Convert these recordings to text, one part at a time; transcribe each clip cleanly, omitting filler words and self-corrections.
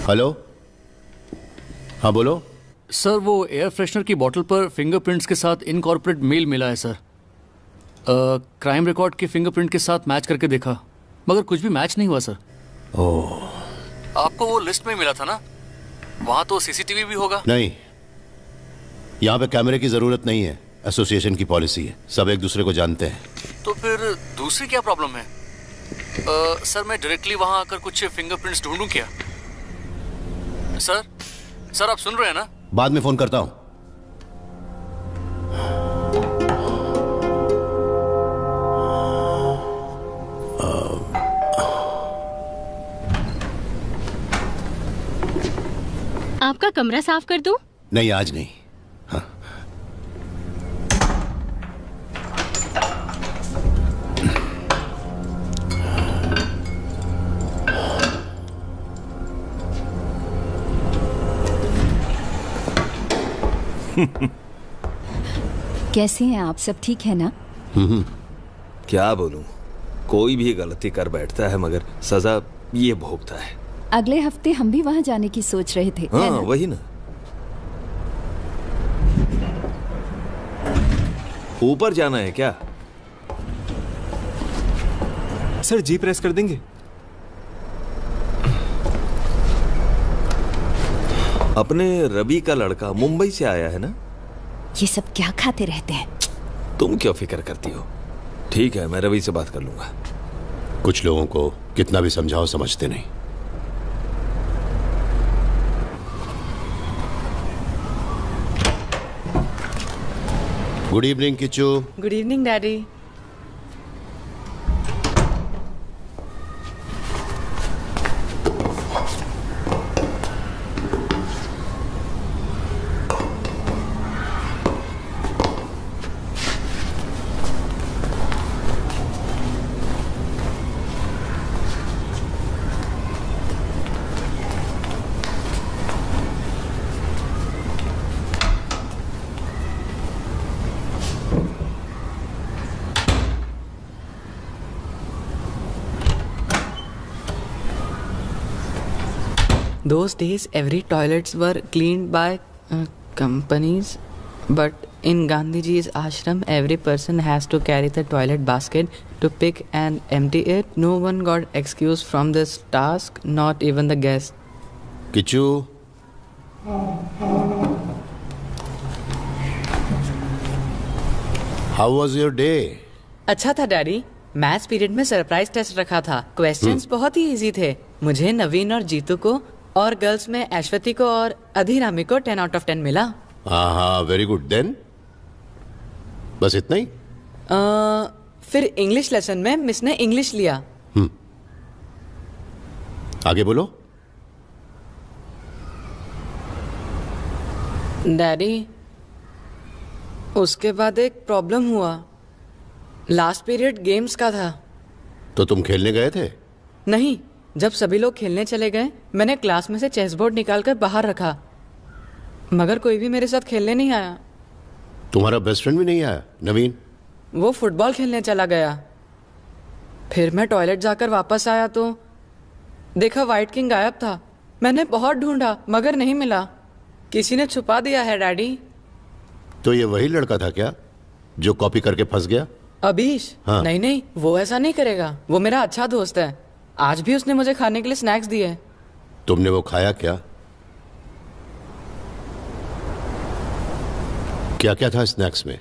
Hello, हाँ बोलो। Sir वो एयर फ्रेशनर की बोतल पर फिंगरप्रिंट्स के साथ इनकॉर्पोरेट मेल मिला है सर। क्राइम रिकॉर्ड के फिंगरप्रिंट के साथ मैच करके देखा मगर कुछ भी मैच नहीं हुआ सर। ओह, आपको वो लिस्ट में मिला था ना, वहाँ तो सीसीटीवी भी होगा। नहीं, यहाँ पे कैमरे की जरूरत नहीं है, एसोसिएशन की पॉलिसी है, सब एक दूसरे को जानते हैं। तो फिर दूसरी क्या प्रॉब्लम है? सर मैं डायरेक्टली वहाँ आकर कुछ फिंगरप्रिंट्स ढूंढूं क्या? सर आप सुन रहे हैं ना? बाद में फोन करता हूँ। आपका कमरा साफ कर दूं? नहीं, आज नहीं। हाँ। कैसे हैं आप? सब ठीक है ना? क्या बोलूं, कोई भी गलती कर बैठता है मगर सजा ये भोगता है। अगले हफ्ते हम भी वहाँ जाने की सोच रहे थे। हाँ वही ना। ऊपर जाना है क्या? सर जी प्रेस कर देंगे? अपने रवि का लड़का मुंबई से आया है ना? ये सब क्या खाते रहते हैं? तुम क्यों फिक्र करती हो? ठीक है, मैं रवि से बात कर लूंगा। कुछ लोगों को कितना भी समझाओ समझते नहीं। Good evening Kichchu. Good evening daddy. Those days, every toilets were cleaned by companies, but in Gandhiji's ashram, every person has to carry the toilet basket to pick and empty it. No one got excused from this task, not even the guest. Kichchu, how was your day? अच्छा था daddy. Maths period में surprise test रखा था। Questions बहुत ही easy थे। मुझे, नवीन और जीतू को, और गर्ल्स में ऐश्वती को और अधिरामी को 10 out of 10 मिला। हाँ, वेरी गुड। देन बस इतना ही? फिर इंग्लिश लेसन में मिस ने इंग्लिश लिया। आगे बोलो। डैडी, उसके बाद एक प्रॉब्लम हुआ। लास्ट पीरियड गेम्स का था। तो तुम खेलने गए थे? नहीं, जब सभी लोग खेलने चले गए, मैंने क्लास में से चेस बोर्ड निकालकर बाहर रखा, मगर कोई भी मेरे साथ खेलने नहीं आया। तुम्हारा बेस्ट फ्रेंड भी नहीं आया, नवीन? वो फुटबॉल खेलने चला गया। फिर मैं टॉयलेट जाकर वापस आया तो देखा व्हाइट किंग गायब था। मैंने बहुत ढूंढा मगर नहीं मिला। किसी ने छुपा दिया है डैडी। तो ये वही लड़का था क्या जो कॉपी करके फंस गया? अभीश? हाँ। नहीं, वो ऐसा नहीं करेगा। वो मेरा अच्छा दोस्त है। आज भी उसने मुझे खाने के लिए स्नैक्स दिए। तुमने वो खाया क्या? क्या क्या था स्नैक्स में?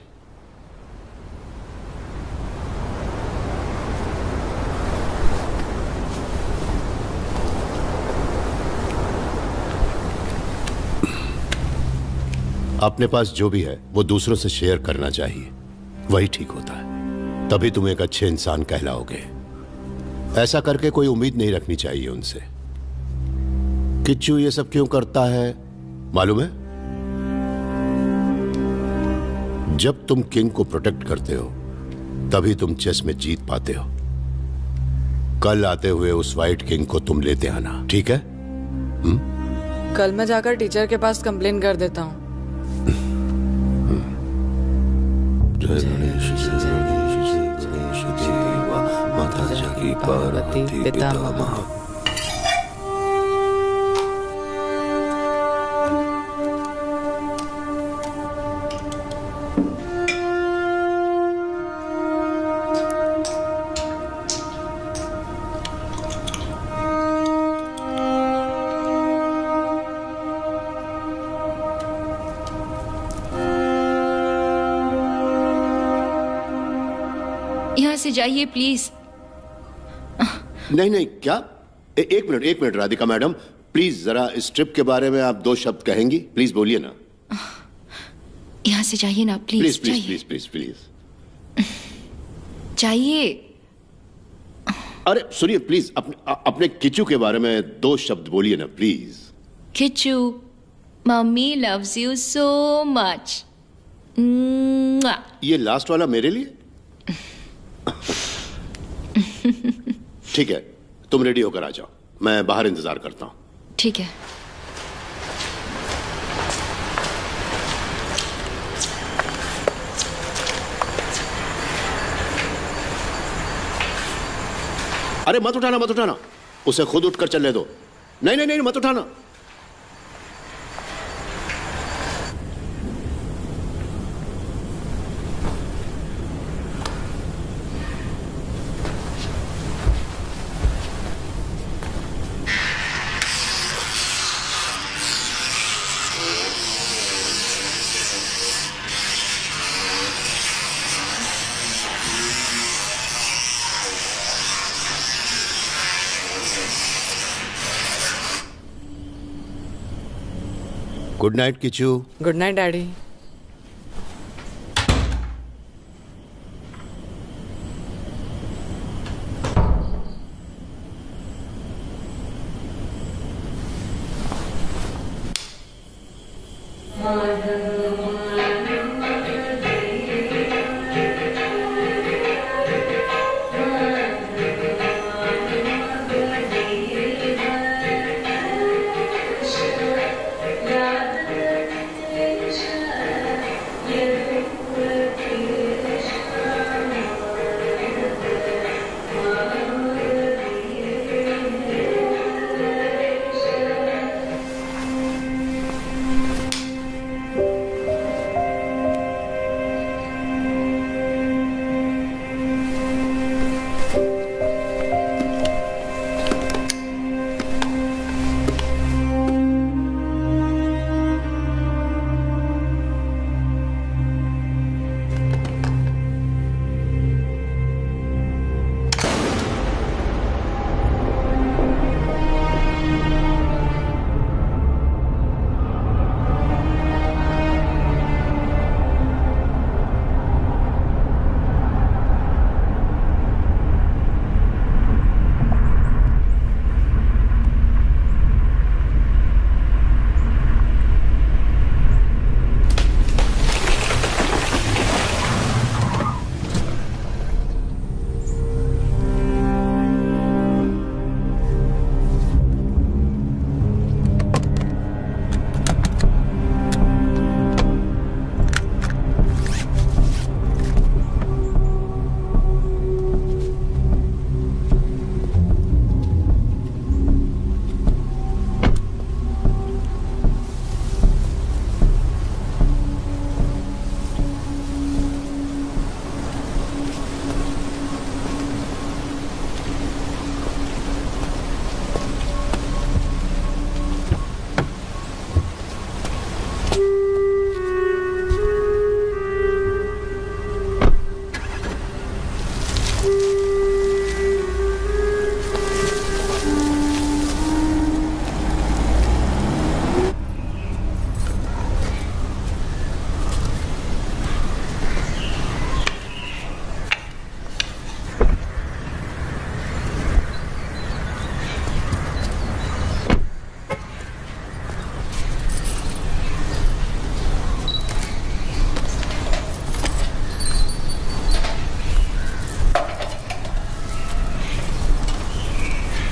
अपने पास जो भी है वो दूसरों से शेयर करना चाहिए, वही ठीक होता है। तभी तुम एक अच्छे इंसान कहलाओगे। ऐसा करके कोई उम्मीद नहीं रखनी चाहिए उनसे। किच्चू ये सब क्यों करता है मालूम है? जब तुम किंग को प्रोटेक्ट करते हो तभी तुम चेस में जीत पाते हो। कल आते हुए उस व्हाइट किंग को तुम लेते आना, ठीक है? कल मैं जाकर टीचर के पास कंप्लेन कर देता हूँ। पार्वती पितामह। यहाँ से जाइए प्लीज। नहीं नहीं, क्या? एक मिनट राधिका मैडम, प्लीज जरा इस ट्रिप के बारे में आप 2 शब्द कहेंगी? प्लीज बोलिए ना। यहाँ से जाइए ना please. Please please please please please जाइए। अरे सुनिए प्लीज, अपने किचू के बारे में 2 शब्द बोलिए ना please. Kishu, mummy loves you so much. ये लास्ट वाला मेरे लिए? ठीक है, तुम रेडी होकर आ जाओ, मैं बाहर इंतजार करता हूं। ठीक है। अरे मत उठाना, उसे खुद उठकर चलने दो। नहीं नहीं नहीं, मत उठाना। Good night Kishu. Good night daddy.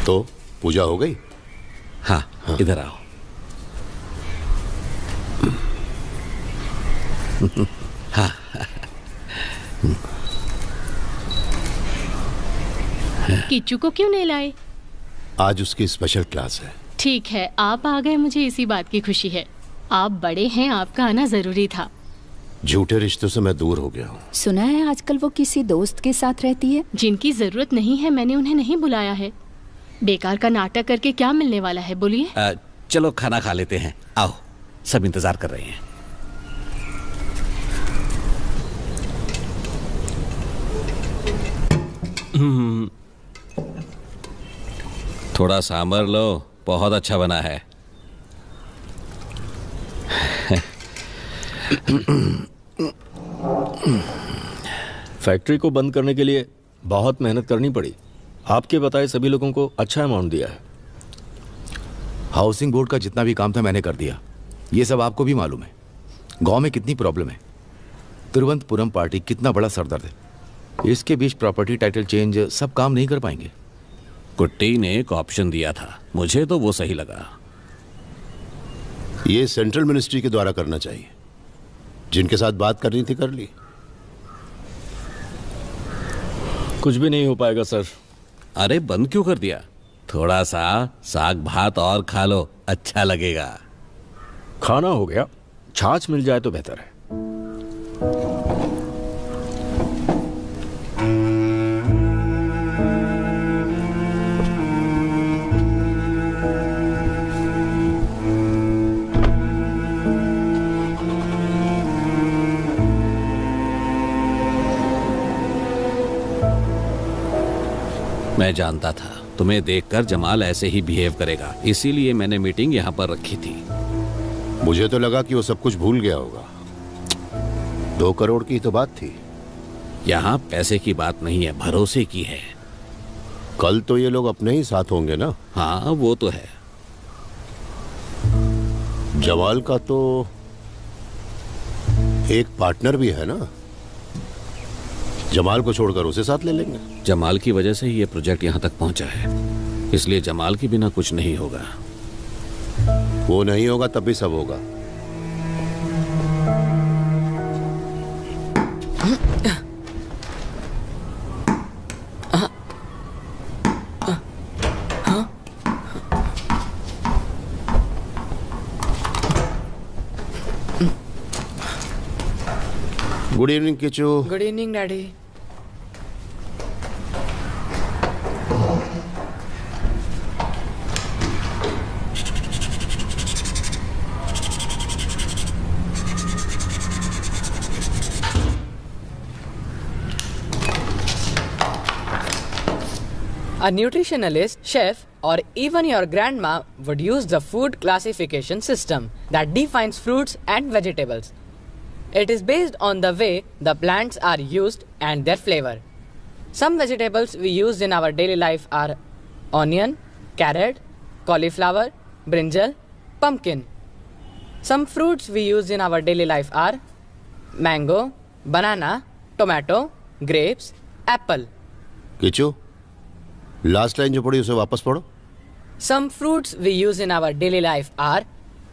तो पूजा हो गई? हाँ, इधर आओ। हाँ। किच्चू को क्यों नहीं लाए? आज उसकी स्पेशल क्लास है। ठीक है, आप आ गए, मुझे इसी बात की खुशी है। आप बड़े हैं, आपका आना जरूरी था। झूठे रिश्तों से मैं दूर हो गया हूँ। सुना है आजकल वो किसी दोस्त के साथ रहती है। जिनकी जरूरत नहीं है मैंने उन्हें नहीं बुलाया है। बेकार का नाटक करके क्या मिलने वाला है, बोलिए। चलो खाना खा लेते हैं, आओ, सब इंतजार कर रहे हैं। थोड़ा सांभर लो, बहुत अच्छा बना है। फैक्ट्री को बंद करने के लिए बहुत मेहनत करनी पड़ी। आपके बताए सभी लोगों को अच्छा अमाउंट दिया है। हाउसिंग बोर्ड का जितना भी काम था मैंने कर दिया। ये सब आपको भी मालूम है। गांव में कितनी प्रॉब्लम है, तिरुवनंतपुरम पार्टी कितना बड़ा सरदर्द है। इसके बीच प्रॉपर्टी टाइटल चेंज सब काम नहीं कर पाएंगे। कुट्टी ने एक ऑप्शन दिया था, मुझे तो वो सही लगा। ये सेंट्रल मिनिस्ट्री के द्वारा करना चाहिए। जिनके साथ बात करनी थी कर ली। कुछ भी नहीं हो पाएगा सर। अरे बंद क्यों कर दिया? थोड़ा सा साग भात और खा लो, अच्छा लगेगा। खाना हो गया, छाछ मिल जाए तो बेहतर है। मैं जानता था तुम्हें देखकर जमाल ऐसे ही बिहेव करेगा, इसीलिए मैंने मीटिंग यहाँ पर रखी थी। मुझे तो लगा कि वो सब कुछ भूल गया होगा। 2 करोड़ की तो बात थी। यहाँ पैसे की बात नहीं है, भरोसे की है। कल तो ये लोग अपने ही साथ होंगे ना? हाँ वो तो है। जमाल का तो एक पार्टनर भी है ना? जमाल को छोड़कर उसे साथ ले लेंगे। जमाल की वजह से ही ये प्रोजेक्ट यहाँ तक पहुँचा है, इसलिए जमाल के बिना कुछ नहीं होगा। वो नहीं होगा तब भी सब होगा। Good evening Kishu. Good evening daddy. A nutritionalist, chef, or even your grandma would use the food classification system that defines fruits and vegetables. It is based on the way the plants are used and their flavor. Some vegetables we use in our daily life are onion, carrot, cauliflower, brinjal, pumpkin. Some fruits we use in our daily life are mango, banana, tomato, grapes, apple. Kishu, last line जो पढ़ी उसे वापस पढ़ो। Some fruits we use in our daily life are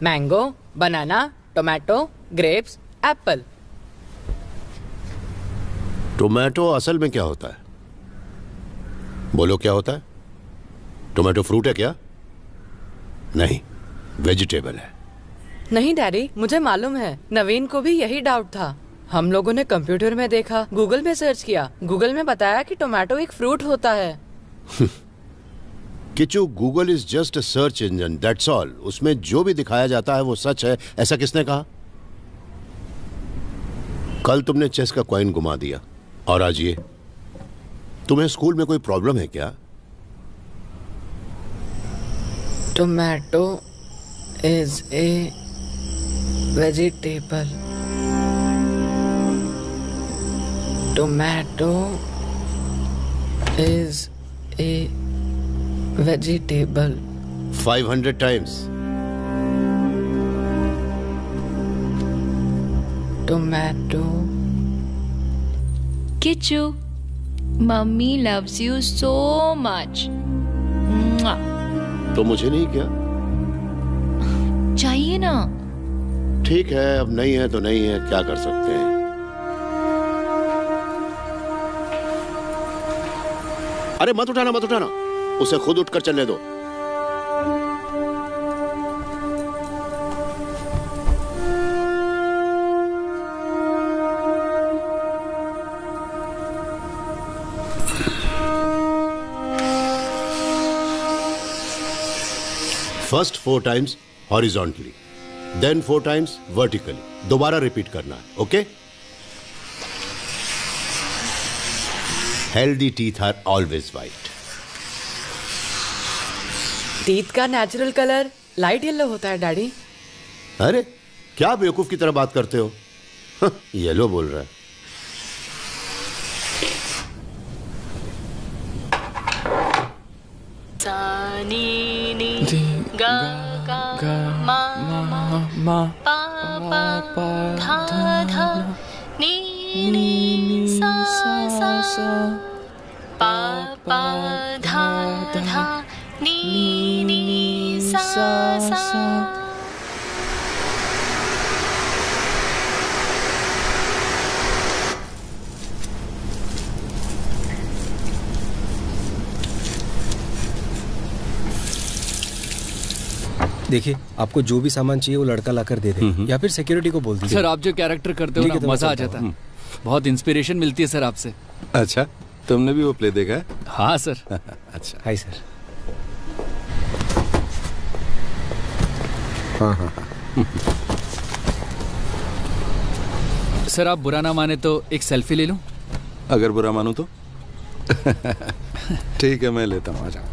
mango, banana, tomato, grapes, apple. Tomato असल में क्या होता है? बोलो क्या होता है? टोमेटो फ्रूट है क्या? नहीं, वेजिटेबल है। नहीं डैडी, मुझे मालूम है। नवीन को भी यही डाउट था। हम लोगों ने कंप्यूटर में देखा, गूगल में सर्च किया, गूगल में बताया कि टोमेटो एक फ्रूट होता है। Kishu, Google is just a search engine, that's all. उसमें जो भी दिखाया जाता है वो सच है, ऐसा किसने कहा? कल तुमने चेस का कॉइन घुमा दिया और आज ये। तुम्हें स्कूल में कोई प्रॉब्लम है क्या? Tomato is a vegetable. Tomato is a vegetable. 500 times. Tomato. Kichu, Mummy loves you so much. Mwah. तो मुझे नहीं क्या? चाहिए ना? ठीक है, अब नहीं है तो नहीं है, क्या कर सकते हैं। अरे मत उठाना, मत उठाना, उसे खुद उठकर चलने दो। First 4 times horizontally, then 4 times vertically. दोबारा रिपीट करना है, okay? Healthy teeth are always white. Teeth का नेचुरल कलर लाइट येलो होता है डैडी। अरे क्या बेवकूफ की तरह बात करते हो? येलो बोल रहा है। गा मा मा पा पा धा धा नी सा सा पा पा धा धा नी सा सा। देखिए, आपको जो भी सामान चाहिए वो लड़का लाकर दे दे, या फिर सिक्योरिटी को बोल दीजिए। सर, आप जो कैरेक्टर करते हो ना, मजा आ जाता है। बहुत इंस्पिरेशन मिलती है सर आपसे। अच्छा, तुमने भी वो प्ले देखा है? हाँ सर। अच्छा। Hi sir. हाँ। सर, आप बुरा ना माने तो एक सेल्फी ले लूं? अगर बुरा मानूं तो? ठीक है, मैं लेता हूँ, आ जाओ।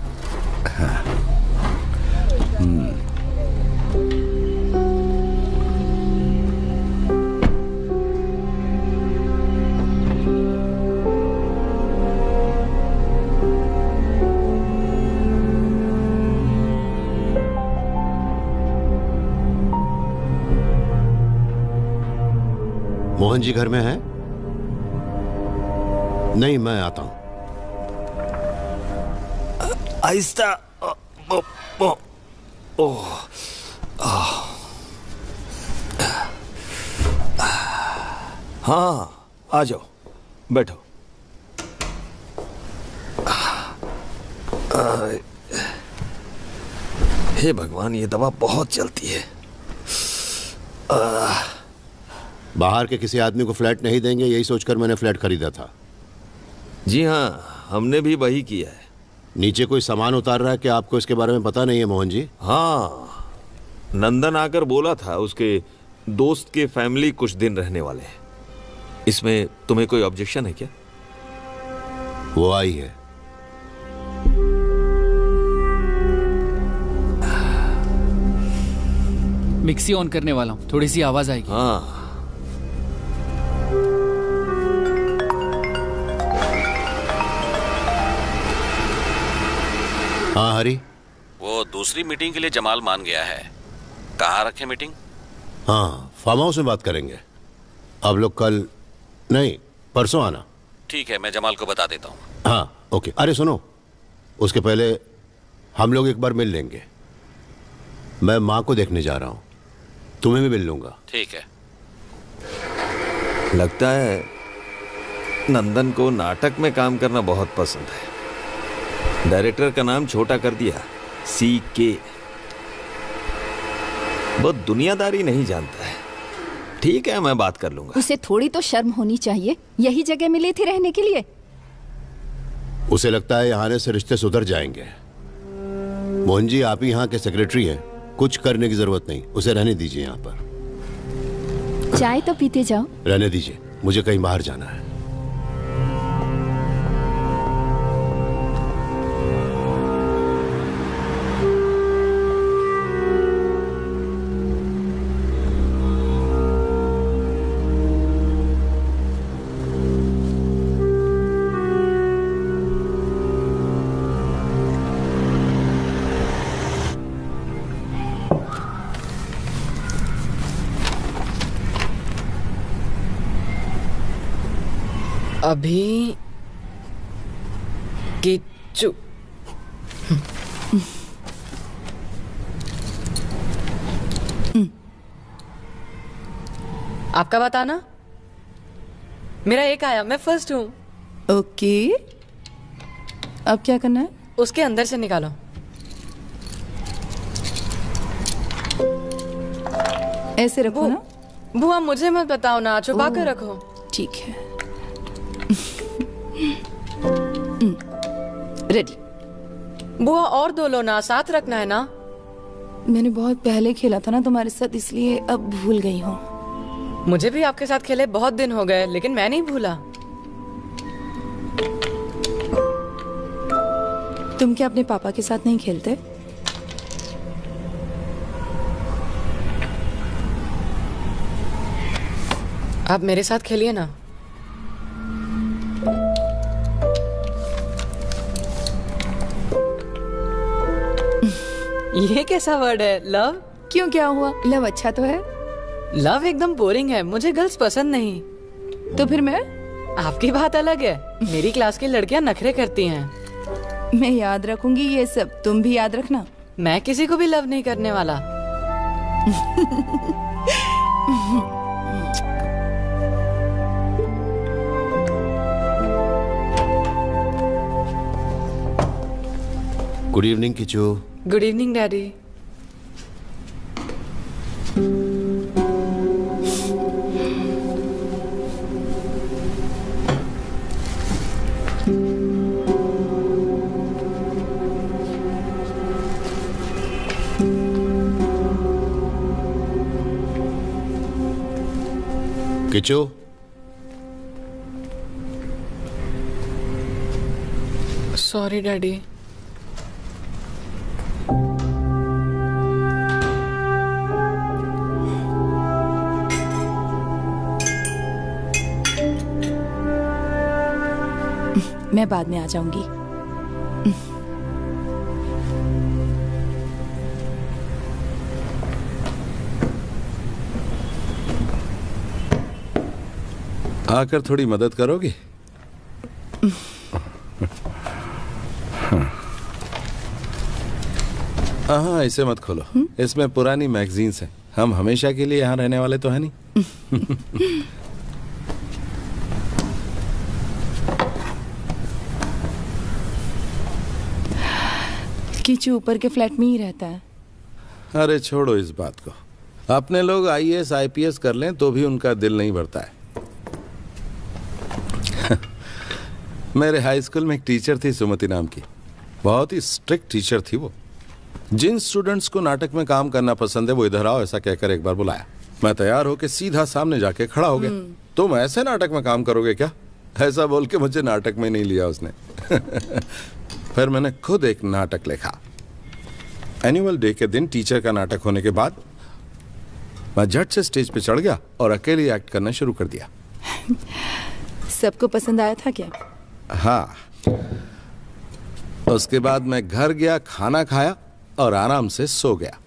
मोहन जी घर में है? नहीं, मैं आता हूं। आहिस्ता। हाँ, आ जाओ, बैठो। हे भगवान, ये दवा बहुत चलती है। बाहर के किसी आदमी को फ्लैट नहीं देंगे, यही सोचकर मैंने फ्लैट खरीदा था। जी हाँ, हमने भी वही किया है। नीचे कोई सामान उतार रहा है कि आपको इसके बारे में पता नहीं है मोहन जी? हाँ, नंदन आकर बोला था उसके दोस्त के फैमिली कुछ दिन रहने वाले हैं। इसमें तुम्हें कोई ऑब्जेक्शन है क्या? वो आई है। मिक्सी ऑन करने वाला हूँ, थोड़ी सी आवाज आएगी। हाँ। हाँ हरी, वो दूसरी मीटिंग के लिए जमाल मान गया है। कहाँ रखे मीटिंग? हाँ, फार्म हाउस में बात करेंगे। आप लोग कल नहीं, परसों आना। ठीक है, मैं जमाल को बता देता हूँ। हाँ ओके। अरे सुनो, उसके पहले हम लोग एक बार मिल लेंगे। मैं माँ को देखने जा रहा हूँ, तुम्हें भी मिल लूंगा। ठीक है। लगता है नंदन को नाटक में काम करना बहुत पसंद है। डायरेक्टर का नाम छोटा कर दिया, CK। बहुत दुनियादारी नहीं जानता है। ठीक है, मैं बात कर लूंगा। उसे थोड़ी तो शर्म होनी चाहिए, यही जगह मिली थी रहने के लिए। उसे लगता है यहाँ आने से रिश्ते सुधर जाएंगे। मोहन जी, आप ही यहाँ के सेक्रेटरी हैं, कुछ करने की जरूरत नहीं। उसे रहने दीजिए यहाँ पर। चाय तो पीते जाओ। रहने दीजिए, मुझे कहीं बाहर जाना है। अभी किच्चू आपका बताना। मेरा एक आया, मैं फर्स्ट हूँ। ओके, अब क्या करना है? उसके अंदर से निकालो। ऐसे रखो ना। बुआ मुझे मत बताओ ना, छुपा कर रखो। ठीक है। रेडी। बुआ और दो लो ना, साथ रखना है ना। मैंने बहुत पहले खेला था ना तुम्हारे साथ, इसलिए अब भूल गई हूँ। मुझे भी आपके साथ खेले बहुत दिन हो गए, लेकिन मैं नहीं भूला। तुम क्या अपने पापा के साथ नहीं खेलते? आप मेरे साथ खेलिए ना। ये कैसा वर्ड है? लव? क्यों, क्या हुआ? लव अच्छा तो है। लव एकदम बोरिंग है, मुझे गर्ल्स पसंद नहीं। तो फिर मैं? आपकी बात अलग है। मेरी क्लास की लड़कियां नखरे करती हैं। मैं याद रखूंगी ये सब, तुम भी याद रखना। मैं किसी को भी लव नहीं करने वाला। Good evening Kishu. Good evening daddy. Kishu, sorry daddy. मैं बाद में आ जाऊंगी। आकर थोड़ी मदद करोगी? हाँ, इसे मत खोलो। इसमें पुरानी मैगजीन्स हैं। हम हमेशा के लिए यहाँ रहने वाले तो है नहीं। किचू ऊपर के फ्लैट में ही रहता है। अरे छोड़ो इस बात को। अपने लोग आईएएस आईपीएस कर लें तो भी उनका दिल नहीं भरता है। मेरे हाई स्कूल में एक टीचर थी सुमति नाम की। बहुत ही स्ट्रिक्ट टीचर थी वो। जिन स्टूडेंट्स को नाटक में काम करना पसंद है वो इधर आओ ऐसा कहकर एक बार बुलाया। मैं तैयार होकर सीधा सामने जाके खड़ा हो गया। तुम ऐसे नाटक में काम करोगे क्या? ऐसा बोल के मुझे नाटक में नहीं लिया उसने। फिर मैंने खुद एक नाटक लिखा। एनुअल डे के दिन टीचर का नाटक होने के बाद मैं झट से स्टेज पे चढ़ गया और अकेले एक्ट करना शुरू कर दिया। सबको पसंद आया था क्या? हाँ। उसके बाद मैं घर गया, खाना खाया और आराम से सो गया।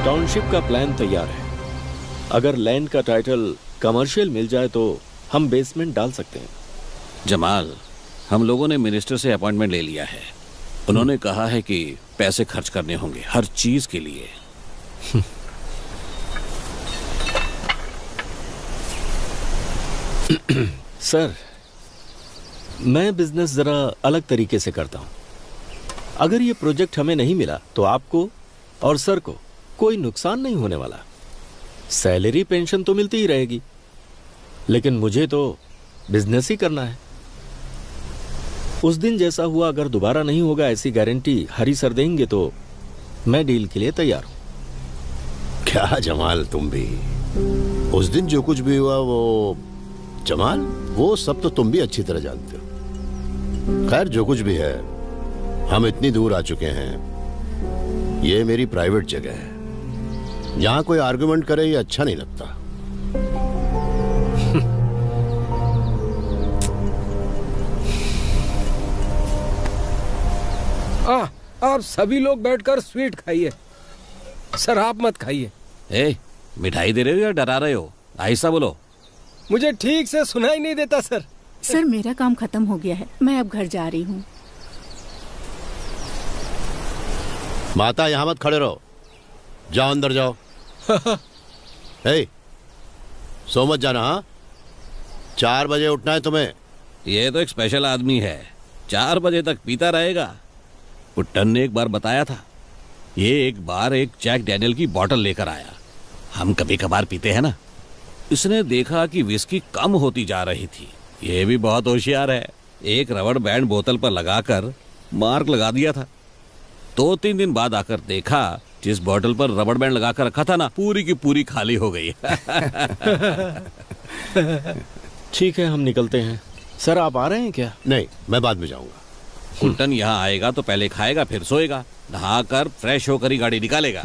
टाउनशिप का प्लान तैयार है। अगर लैंड का टाइटल कमर्शियल मिल जाए तो हम बेसमेंट डाल सकते हैं। जमाल, हम लोगों ने मिनिस्टर से अपॉइंटमेंट ले लिया है। उन्होंने कहा है कि पैसे खर्च करने होंगे हर चीज के लिए। सर, मैं बिजनेस जरा अलग तरीके से करता हूं। अगर ये प्रोजेक्ट हमें नहीं मिला तो आपको और सर को कोई नुकसान नहीं होने वाला। सैलरी पेंशन तो मिलती ही रहेगी, लेकिन मुझे तो बिजनेस ही करना है। उस दिन जैसा हुआ अगर दोबारा नहीं होगा ऐसी गारंटी हरी सर देंगे तो मैं डील के लिए तैयार हूं। क्या जमाल, तुम भी उस दिन जो कुछ भी हुआ वो जमाल, वो सब तो तुम भी अच्छी तरह जानते हो। खैर जो कुछ भी है, हम इतनी दूर आ चुके हैं। ये मेरी प्राइवेट जगह है, यहां कोई आर्गुमेंट करे ये अच्छा नहीं लगता। आप सभी लोग बैठकर स्वीट खाइए, सर आप मत खाइए। ए, मिठाई दे रहे हो या डरा रहे हो? ऐसा बोलो। मुझे ठीक से सुनाई नहीं देता सर। सर मेरा काम खत्म हो गया है, मैं अब घर जा रही हूँ। माता यहां मत खड़े रहो, जाओ अंदर जाओ। हे, सो मत जाना। हाँ, 4 बजे उठना है तुम्हें। ये तो एक स्पेशल आदमी है, 4 बजे तक पीता रहेगा। पुट्टन ने एक बार बताया था, ये एक बार एक जैक डैनियल की बोतल लेकर आया। हम कभी कभार पीते हैं ना। इसने देखा कि विस्की कम होती जा रही थी। ये भी बहुत होशियार है, एक रबड़ बैंड बोतल पर लगाकर मार्क लगा दिया था। 2-3 दिन बाद आकर देखा जिस बोतल पर रबड़ बैंड लगाकर रखा था ना, पूरी की पूरी खाली हो गई। ठीक है, हम निकलते हैं। सर आप आ रहे हैं क्या? नहीं, मैं बाद में जाऊंगा। कुल्टन यहाँ आएगा तो पहले खाएगा फिर सोएगा, नहाकर फ्रेश होकर ही गाड़ी निकालेगा।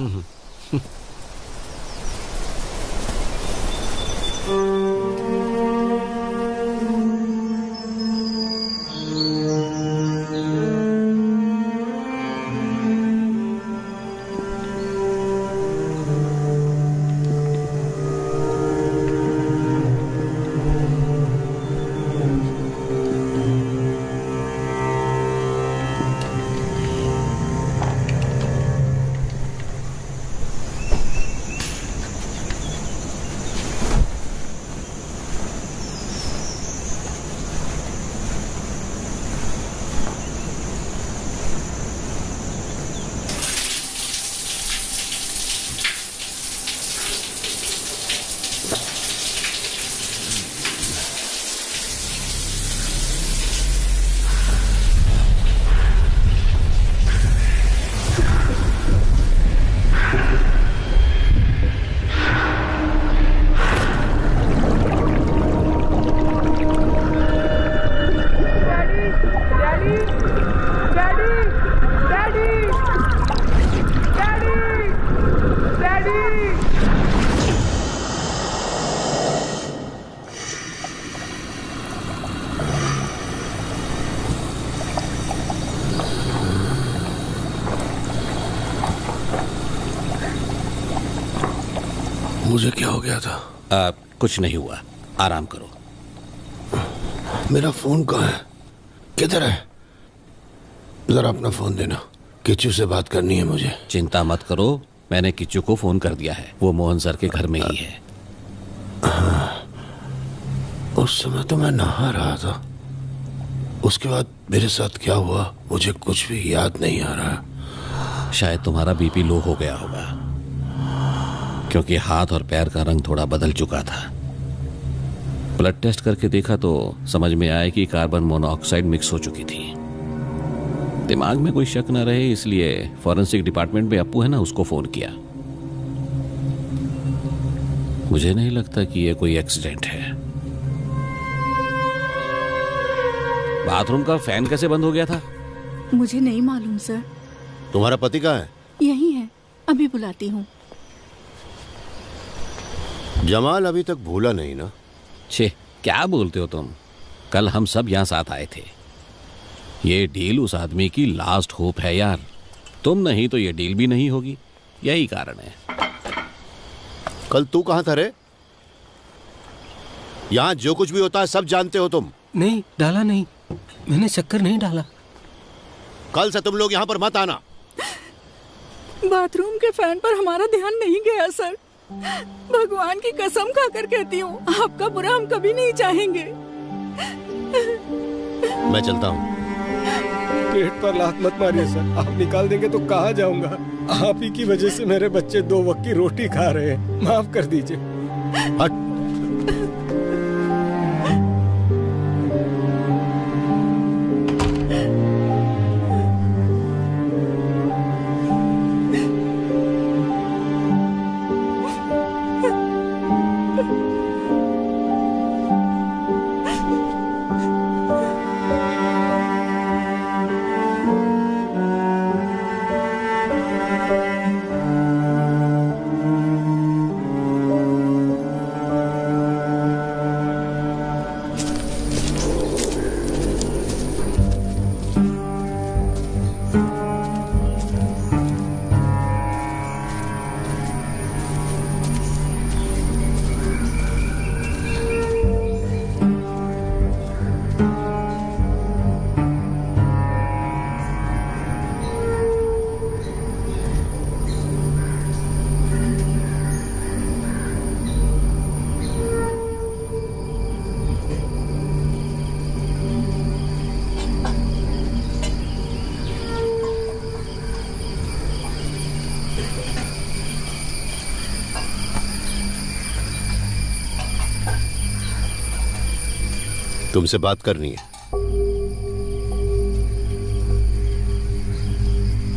मुझे क्या हो गया था? कुछ नहीं हुआ, आराम करो। मेरा फोन कहाँ है? किधर है? जरा अपना फोन देना, किच्चू से बात करनी है मुझे। चिंता मत करो, मैंने किच्चू को फोन कर दिया है, वो मोहन सर के घर में ही है। उस समय तो मैं नहा रहा था, उसके बाद मेरे साथ क्या हुआ मुझे कुछ भी याद नहीं आ रहा। शायद तुम्हारा बीपी लो हो गया होगा, क्योंकि हाथ और पैर का रंग थोड़ा बदल चुका था। ब्लड टेस्ट करके देखा तो समझ में आया कि कार्बन मोनोऑक्साइड मिक्स हो चुकी थी। दिमाग में कोई शक न रहे इसलिए फॉरेंसिक डिपार्टमेंट में अप्पू है ना, उसको फोन किया। मुझे नहीं लगता कि यह कोई एक्सीडेंट है। बाथरूम का फैन कैसे बंद हो गया था? मुझे नहीं मालूम सर। तुम्हारा पति कहाँ है? यही है, अभी बुलाती हूँ। जमाल अभी तक भूला नहीं ना? छे, क्या बोलते हो तुम? कल हम सब यहाँ साथ आए थे। ये डील उस आदमी की लास्ट होप है यार। तुम नहीं तो ये डील भी नहीं होगी, यही कारण है। कल तू कहाँ था रे? यहाँ जो कुछ भी होता है सब जानते हो तुम। नहीं, डाला नहीं, मैंने शक्कर नहीं डाला। कल से तुम लोग यहाँ पर मत आना। बाथरूम के फैन पर हमारा ध्यान नहीं गया सर। भगवान की कसम खाकर कहती हूँ, आपका बुरा हम कभी नहीं चाहेंगे। मैं चलता हूँ। पेट पर लात मत मारिए सर, आप निकाल देंगे तो कहाँ जाऊंगा। आप ही की वजह से मेरे बच्चे 2 वक्त की रोटी खा रहे हैं, माफ कर दीजिए। तुमसे बात करनी है।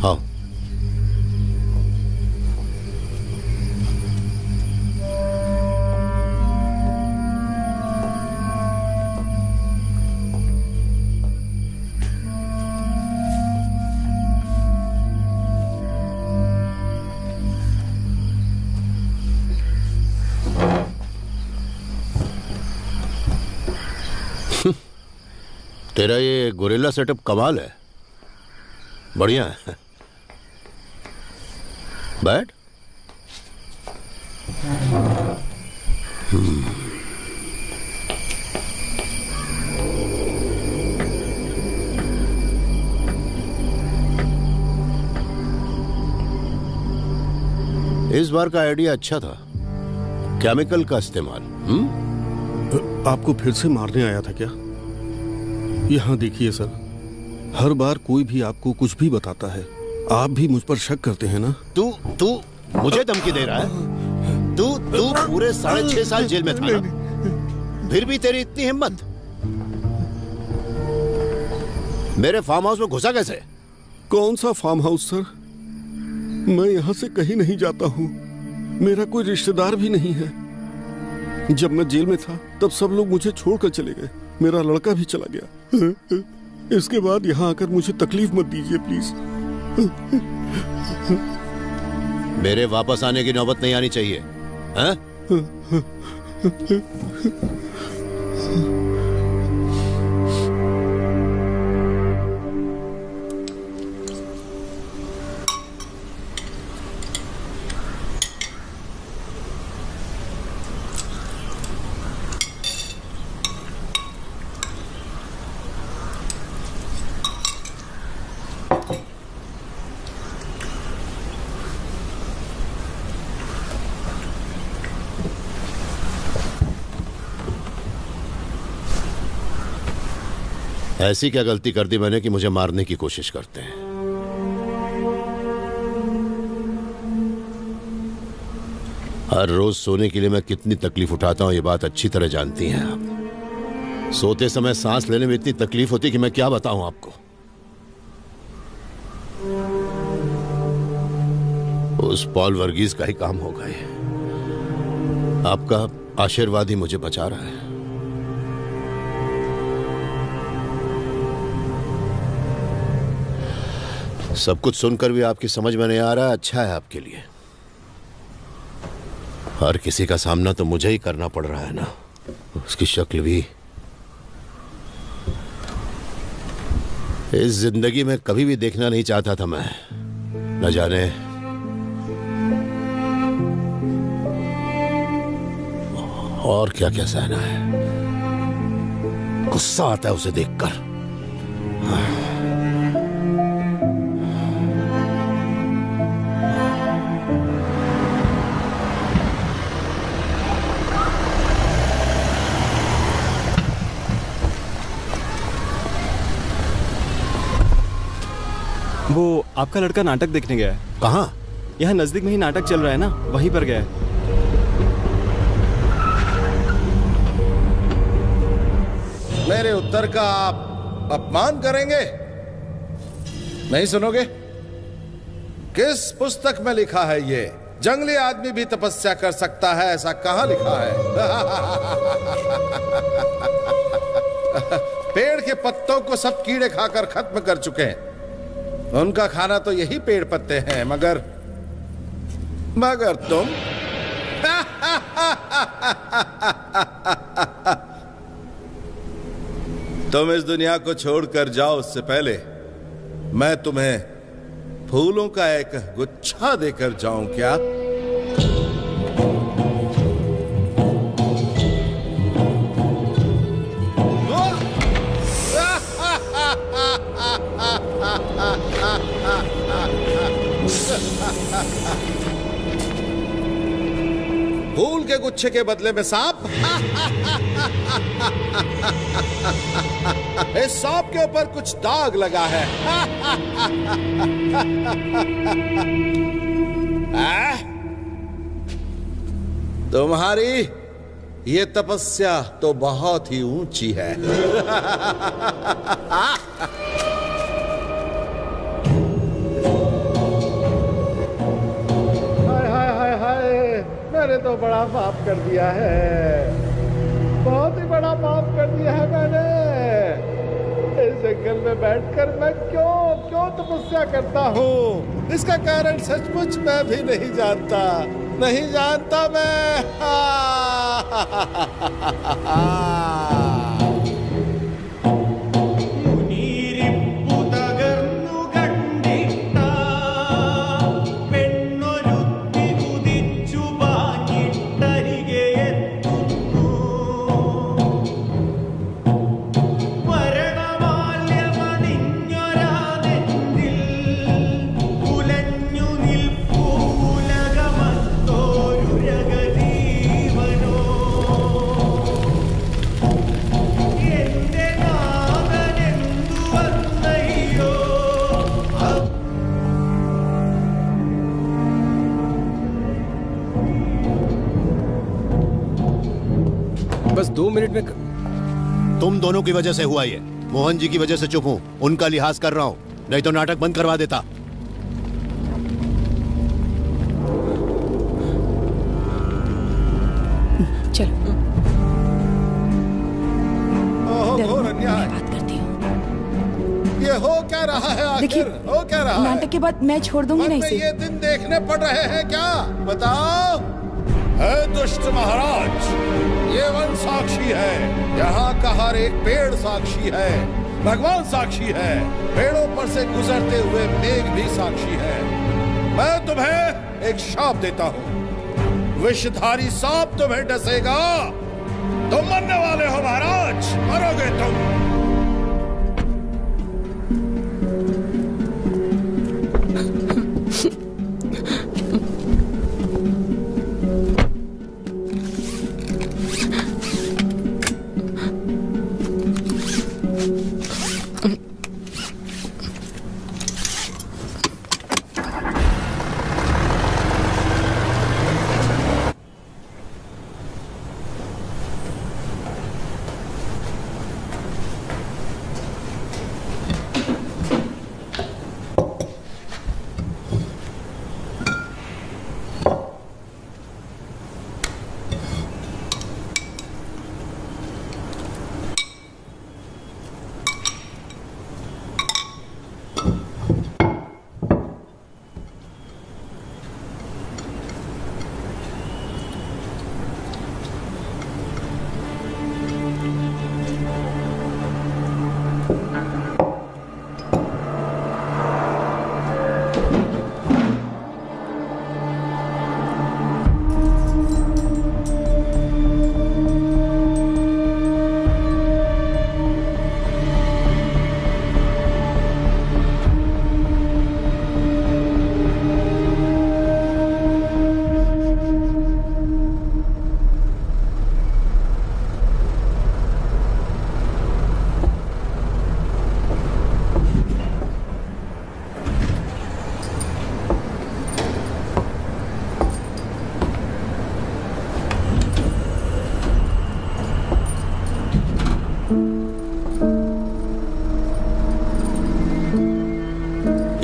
हाँ, तेरा ये गोरिल्ला सेटअप कमाल है, बढ़िया है। बैठ। इस बार का आइडिया अच्छा था, केमिकल का इस्तेमाल। आपको फिर से मारने आया था क्या? यहाँ देखिए सर, हर बार कोई भी आपको कुछ भी बताता है, आप भी मुझ पर शक करते हैं ना? तू मुझे धमकी दे रहा है? तू पूरे 6.5 साल जेल में था ना? फिर भी तेरी इतनी हिम्मत? मेरे फार्म हाउस में घुसा कैसे? कौन सा फार्म हाउस सर? मैं यहाँ से कहीं नहीं जाता हूँ, मेरा कोई रिश्तेदार भी नहीं है। जब मैं जेल में था तब सब लोग मुझे छोड़कर चले गए, मेरा लड़का भी चला गया। इसके बाद यहाँ आकर मुझे तकलीफ मत दीजिए प्लीज। मेरे वापस आने की नौबत नहीं आनी चाहिए, हाँ? ऐसी क्या गलती कर दी मैंने कि मुझे मारने की कोशिश करते हैं? हर रोज सोने के लिए मैं कितनी तकलीफ उठाता हूं, ये बात अच्छी तरह जानती हैं आप। सोते समय सांस लेने में इतनी तकलीफ होती कि मैं क्या बताऊं आपको। उस पॉल वर्गीज का ही काम होगा ये। आपका आशीर्वाद ही मुझे बचा रहा है। सब कुछ सुनकर भी आपकी समझ में नहीं आ रहा, अच्छा है आपके लिए। हर किसी का सामना तो मुझे ही करना पड़ रहा है ना। उसकी शक्ल भी इस जिंदगी में कभी भी देखना नहीं चाहता था मैं। न जाने और क्या क्या सहना है। गुस्सा आता है उसे देखकर। वो आपका लड़का नाटक देखने गया है। कहाँ? यहाँ नजदीक में ही नाटक चल रहा है ना, वहीं पर गया है। मेरे उत्तर का आप अपमान करेंगे? नहीं सुनोगे? किस पुस्तक में लिखा है ये? जंगली आदमी भी तपस्या कर सकता है, ऐसा कहां लिखा है? पेड़ के पत्तों को सब कीड़े खाकर खत्म कर चुके हैं। उनका खाना तो यही पेड़ पत्ते हैं, मगर तुम तुम इस दुनिया को छोड़कर जाओ उससे पहले मैं तुम्हें फूलों का एक गुच्छा देकर जाऊं क्या? फूल के गुच्छे के बदले में सांप? इस सांप के ऊपर कुछ दाग लगा है। तुम्हारी ये तपस्या तो बहुत ही ऊंची है। मैंने तो बड़ा पाप कर दिया है, बहुत ही बड़ा पाप कर दिया है मैंने। इस जंगल में बैठकर मैं क्यों तपस्या करता हूँ, इसका कारण सचमुच मैं भी नहीं जानता मैं। बस 2 मिनट में। तुम दोनों की वजह से हुआ ये। मोहन जी की वजह से चुप हूं, उनका लिहाज कर रहा हूं, नहीं तो नाटक बंद करवा देता। चलो घोर अन्याय। बात करती हूँ। ये हो क्या रहा है आखिर? हो क्या रहा है? नाटक के बाद मैं छोड़ दूंगी नहीं इसे। ये दिन देखने पड़ रहे हैं क्या? बताओ। है दुष्ट महाराज, ये वन साक्षी है, यहाँ का हर एक पेड़ साक्षी है, भगवान साक्षी है, पेड़ों पर से गुजरते हुए मेघ भी साक्षी है। मैं तुम्हें एक शाप देता हूँ, विषधारी सांप तुम्हें डसेगा, तुम मरने वाले हो महाराज, मरोगे तुम।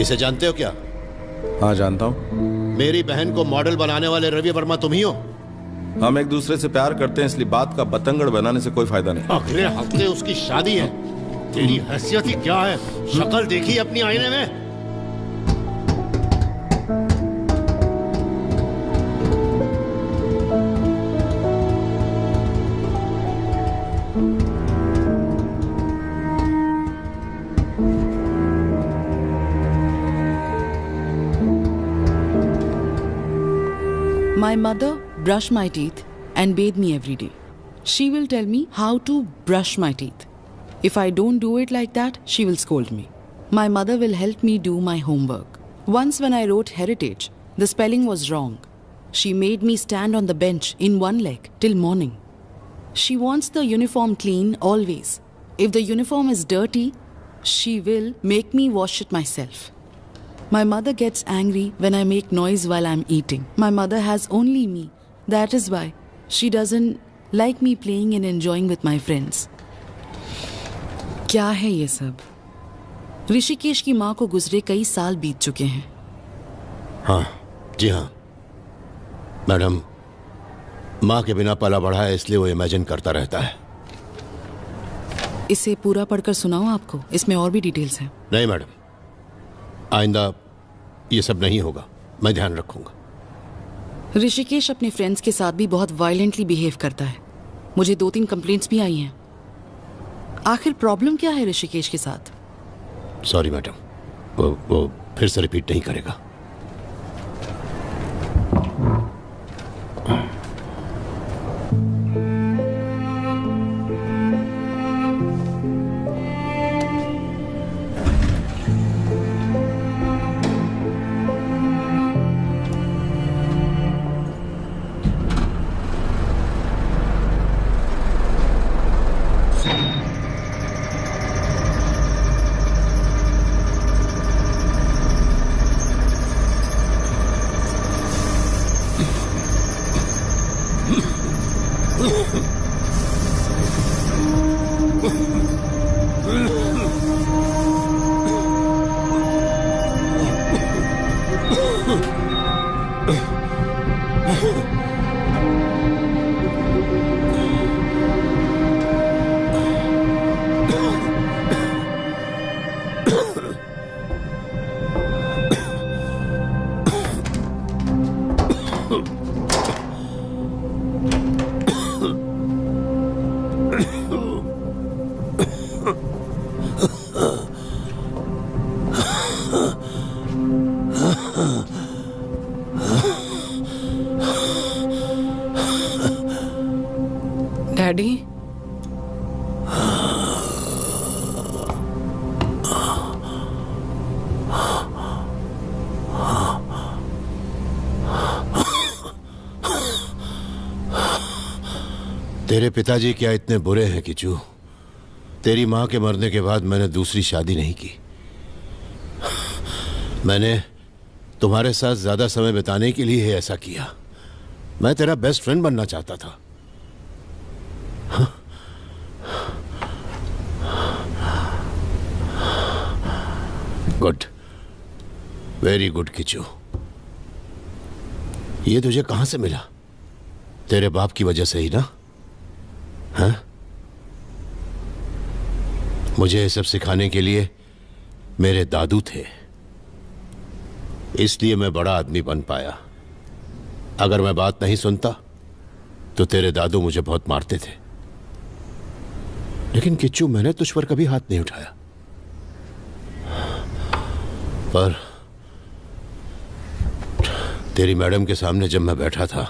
इसे जानते हो क्या? हाँ जानता हूँ। मेरी बहन को मॉडल बनाने वाले रवि वर्मा तुम ही हो। हम एक दूसरे से प्यार करते हैं, इसलिए बात का बतंगड़ बनाने से कोई फायदा नहीं। अगले हफ्ते उसकी शादी है। तेरी हैसियत ही क्या है? शक्ल देखी अपनी आईने में? My mother brushed my teeth and bathed me every day. She will tell me how to brush my teeth. If I don't do it like that, she will scold me. My mother will help me do my homework. Once when I wrote heritage, the spelling was wrong. She made me stand on the bench in one leg till morning. She wants the uniform clean always. If the uniform is dirty, she will make me wash it myself. My mother gets angry when I make noise while I'm eating. My mother has only me. That is why she doesn't like me playing and enjoying with my friends. क्या है ये सब? ऋषिकेश की माँ को गुजरे कई साल बीत चुके हैं। हाँ, जी हाँ मैडम, माँ के बिना पला बढ़ा है, इसलिए वो इमेजिन करता रहता है। इसे पूरा पढ़कर सुनाऊं आपको? इसमें और भी डिटेल्स हैं। नहीं मैडम, आइंदा ये सब नहीं होगा, मैं ध्यान रखूंगा। ऋषिकेश अपने फ्रेंड्स के साथ भी बहुत वायलेंटली बिहेव करता है। मुझे 2-3 कंप्लेंट्स भी आई हैं। आखिर प्रॉब्लम क्या है ऋषिकेश के साथ? सॉरी मैडम, वो फिर से रिपीट नहीं करेगा। डैडी, तेरे पिताजी क्या इतने बुरे हैं किचू? तेरी माँ के मरने के बाद मैंने दूसरी शादी नहीं की। मैंने तुम्हारे साथ ज्यादा समय बिताने के लिए ऐसा किया। मैं तेरा बेस्ट फ्रेंड बनना चाहता था। Good, very good Kishu. ये तुझे कहां से मिला? तेरे बाप की वजह से ही ना? हाँ? मुझे ये सब सिखाने के लिए मेरे दादू थे, इसलिए मैं बड़ा आदमी बन पाया। अगर मैं बात नहीं सुनता तो तेरे दादू मुझे बहुत मारते थे। लेकिन किच्चू, मैंने तुझ पर कभी हाथ नहीं उठाया। पर तेरी मैडम के सामने जब मैं बैठा था,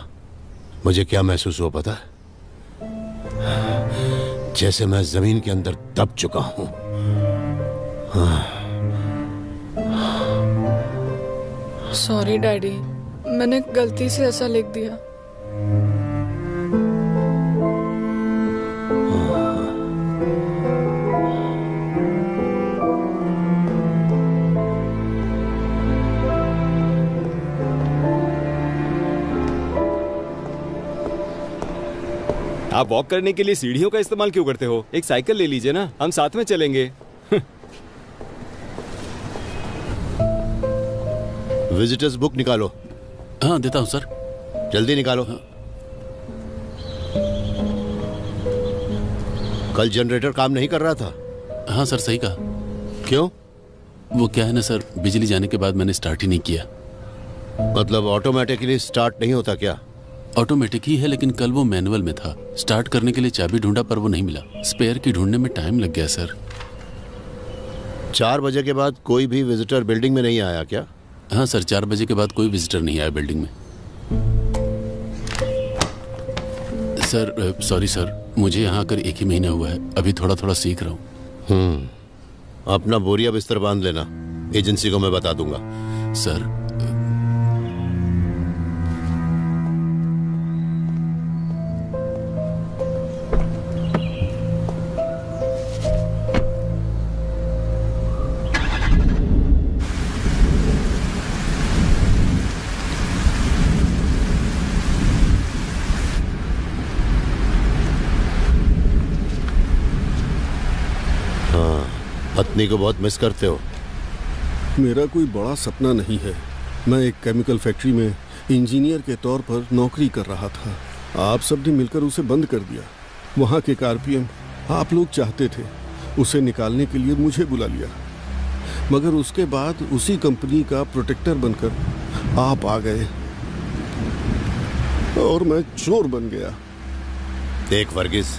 मुझे क्या महसूस हुआ पता है? जैसे मैं जमीन के अंदर दब चुका हूं। सॉरी डैडी, मैंने गलती से ऐसा लिख दिया। आप वॉक करने के लिए सीढ़ियों का इस्तेमाल क्यों करते हो? एक साइकिल ले लीजिए ना, हम साथ में चलेंगे। विजिटर्स बुक निकालो। हाँ देता हूँ सर। जल्दी निकालो। कल जनरेटर काम नहीं कर रहा था? हाँ सर, सही कहा। क्यों? वो क्या है ना सर, बिजली जाने के बाद मैंने स्टार्ट ही नहीं किया। मतलब ऑटोमेटिकली स्टार्ट नहीं होता क्या? ऑटोमेटिक ही है, लेकिन कल वो मैनुअल में था। स्टार्ट करने के लिए चाबी ढूंढा पर वो नहीं मिला। स्पेयर की ढूंढने में टाइम लग गया सर। 4 बजे के बाद कोई भी विजिटर बिल्डिंग में नहीं आया क्या? हाँ सर, 4 बजे के बाद कोई विजिटर नहीं आया बिल्डिंग में। सर सॉरी सर, मुझे यहाँ आकर 1 ही महीना हुआ है, अभी थोड़ा थोड़ा सीख रहा हूँ। अपना बोरिया बिस्तर बांध लेना, एजेंसी को मैं बता दूंगा। सर पत्नी को बहुत मिस करते हो? मेरा कोई बड़ा सपना नहीं है। मैं एक केमिकल फैक्ट्री में इंजीनियर के तौर पर नौकरी कर रहा था। आप सब ने मिलकर उसे बंद कर दिया। वहाँ के आरपीएम आप लोग चाहते थे, उसे निकालने के लिए मुझे बुला लिया, मगर उसके बाद उसी कंपनी का प्रोटेक्टर बनकर आप आ गए और मैं चोर बन गया। देख वर्गीस,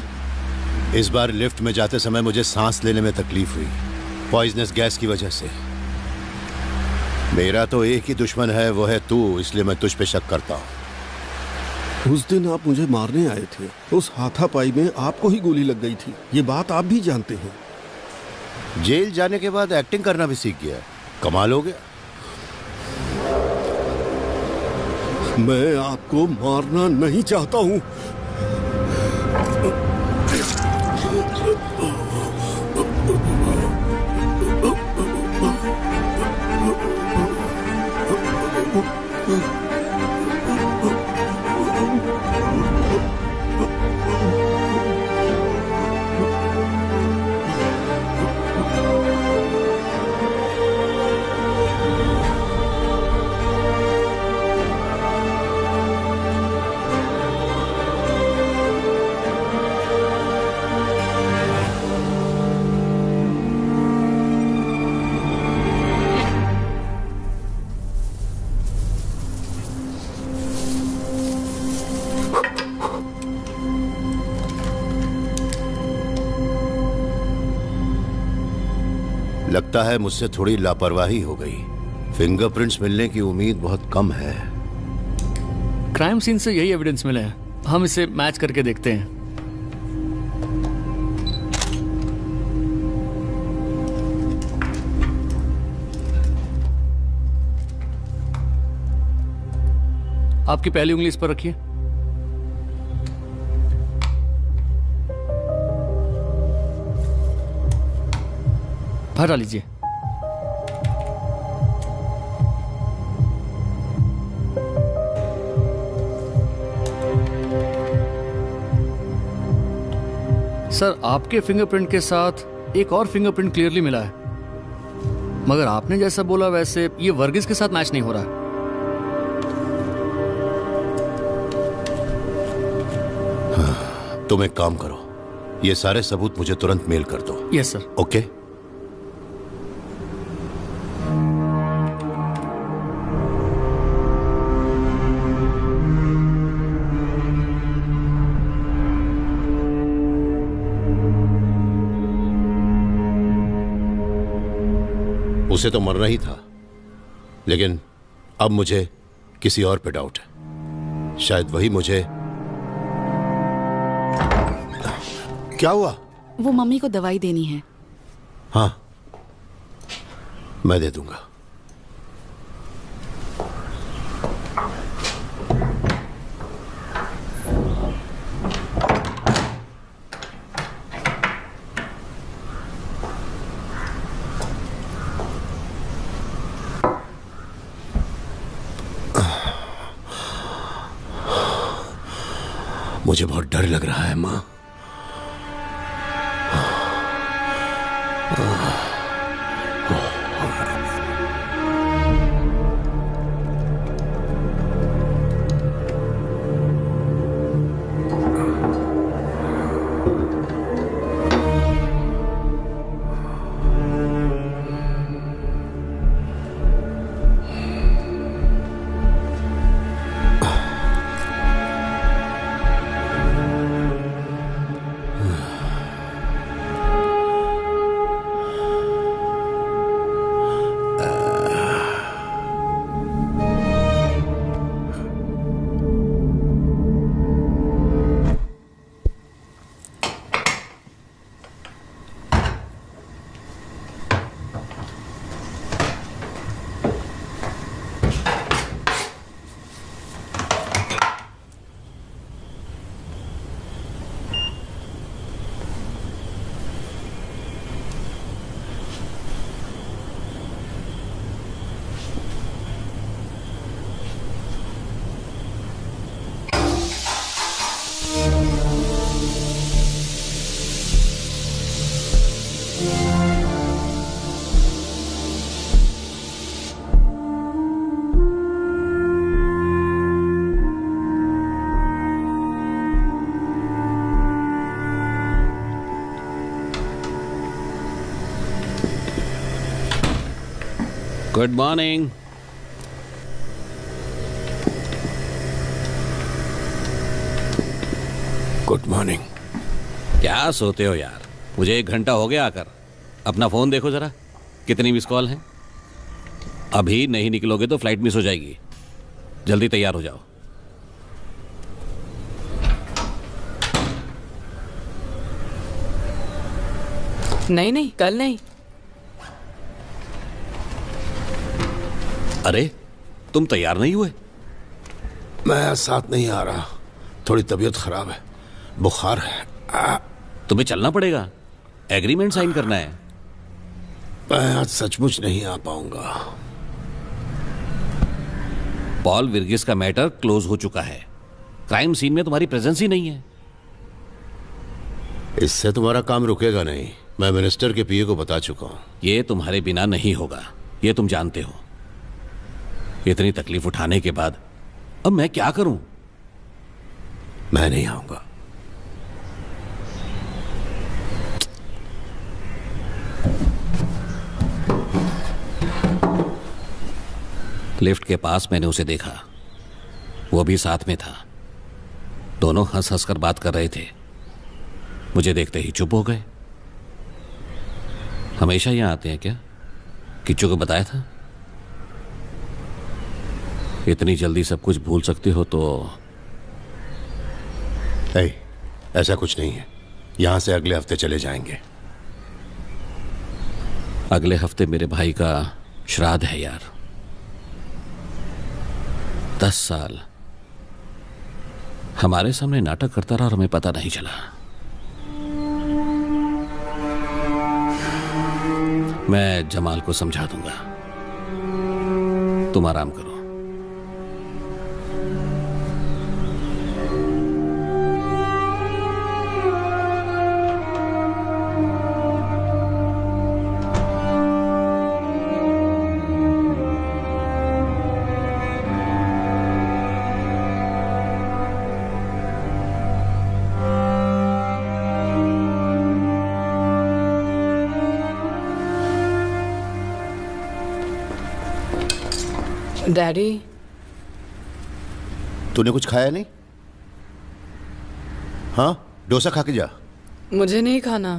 इस बार लिफ्ट में जाते समय मुझे सांस लेने में तकलीफ हुई, पॉइजनस गैस की वजह से। मेरा तो एक ही दुश्मन है, वो है तू, इसलिए मैं तुझ पे शक करता हूँ। उस दिन आप मुझे मारने आए थे, उस हाथापाई में आपको ही गोली लग गई थी, ये बात आप भी जानते हैं। जेल जाने के बाद एक्टिंग करना भी सीख गया, कमाल हो गया। मैं आपको मारना नहीं चाहता हूँ। लगता है मुझसे थोड़ी लापरवाही हो गई। फिंगरप्रिंट्स मिलने की उम्मीद बहुत कम है। क्राइम सीन से यही एविडेंस मिले हैं, हम इसे मैच करके देखते हैं। आपकी पहली उंगली इस पर रखिए। हटा लीजिए। सर, आपके फिंगरप्रिंट के साथ एक और फिंगरप्रिंट क्लियरली मिला है, मगर आपने जैसा बोला वैसे ये वर्गीस के साथ मैच नहीं हो रहा। तुम एक काम करो, ये सारे सबूत मुझे तुरंत मेल कर दो। Yes sir. ओके। उसे तो मरना ही था, लेकिन अब मुझे किसी और पे डाउट है। शायद वही मुझे। क्या हुआ? वो मम्मी को दवाई देनी है। हाँ, मैं दे दूंगा। मुझे बहुत डर लग रहा है माँ। Good morning. Good morning. क्या सोते हो यार? मुझे 1 घंटा हो गया आकर। अपना फोन देखो जरा, कितनी मिस कॉल हैं। अभी नहीं निकलोगे तो फ्लाइट मिस हो जाएगी। जल्दी तैयार हो जाओ। नहीं नहीं, कल नहीं। अरे तुम तैयार नहीं हुए? मैं साथ नहीं आ रहा, थोड़ी तबीयत खराब है, बुखार है। तुम्हें चलना पड़ेगा, एग्रीमेंट साइन करना है। मैं आज सचमुच नहीं आ पाऊंगा। पॉल विर्गिस का मैटर क्लोज हो चुका है। क्राइम सीन में तुम्हारी प्रेजेंस ही नहीं है। इससे तुम्हारा काम रुकेगा नहीं। मैं मिनिस्टर के पीए को बता चुका हूं। ये तुम्हारे बिना नहीं होगा, ये तुम जानते हो। इतनी तकलीफ उठाने के बाद अब मैं क्या करूं? मैं नहीं आऊंगा। लिफ्ट के पास मैंने उसे देखा, वो भी साथ में था। दोनों हंस हंस कर बात कर रहे थे। मुझे देखते ही चुप हो गए। हमेशा यहां आते हैं क्या? किच्चू को बताया था? इतनी जल्दी सब कुछ भूल सकते हो तो? ऐसा कुछ नहीं है। यहां से अगले हफ्ते चले जाएंगे। अगले हफ्ते मेरे भाई का श्राद्ध है यार। 10 साल हमारे सामने नाटक करता रहा और हमें पता नहीं चला। मैं जमाल को समझा दूंगा। तुम आराम करो। डैडी, तूने कुछ खाया नहीं? हाँ, डोसा खा के जा। मुझे नहीं खाना।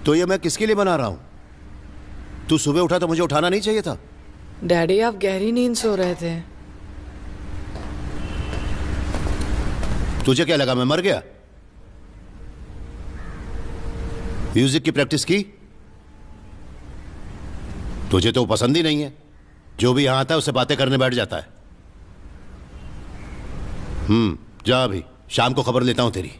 तो ये मैं किसके लिए बना रहा हूं? तू सुबह उठा तो मुझे उठाना नहीं चाहिए था? डैडी, आप गहरी नींद सो रहे थे। तुझे क्या लगा मैं मर गया? म्यूजिक की प्रैक्टिस की? तुझे तो पसंद ही नहीं है। जो भी यहां आता है उससे बातें करने बैठ जाता है। जा अभी, शाम को खबर लेता हूं तेरी।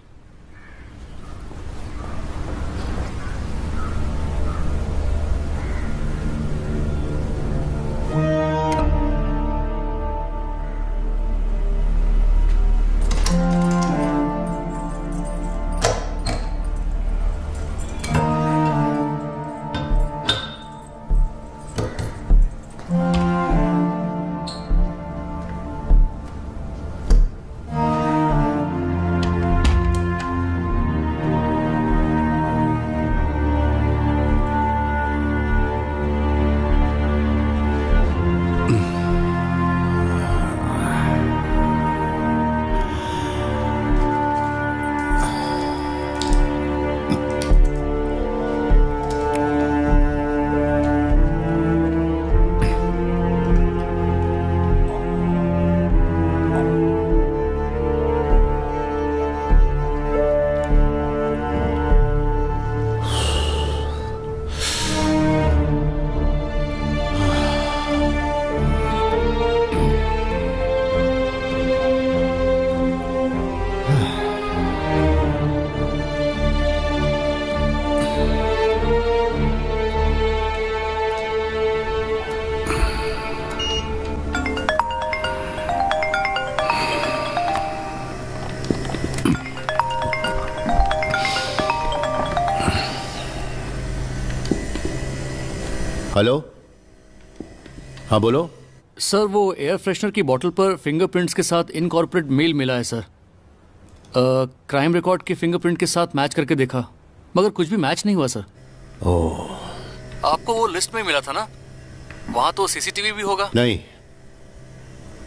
हेलो, हाँ बोलो। सर, वो एयर फ्रेशनर की बोतल पर फिंगरप्रिंट्स के साथ इनकॉर्पोरेट मेल मिला है सर। क्राइम रिकॉर्ड के फिंगरप्रिंट के साथ मैच करके देखा, मगर कुछ भी मैच नहीं हुआ सर। ओह, आपको वो लिस्ट में मिला था ना? वहाँ तो सीसीटीवी भी होगा। नहीं,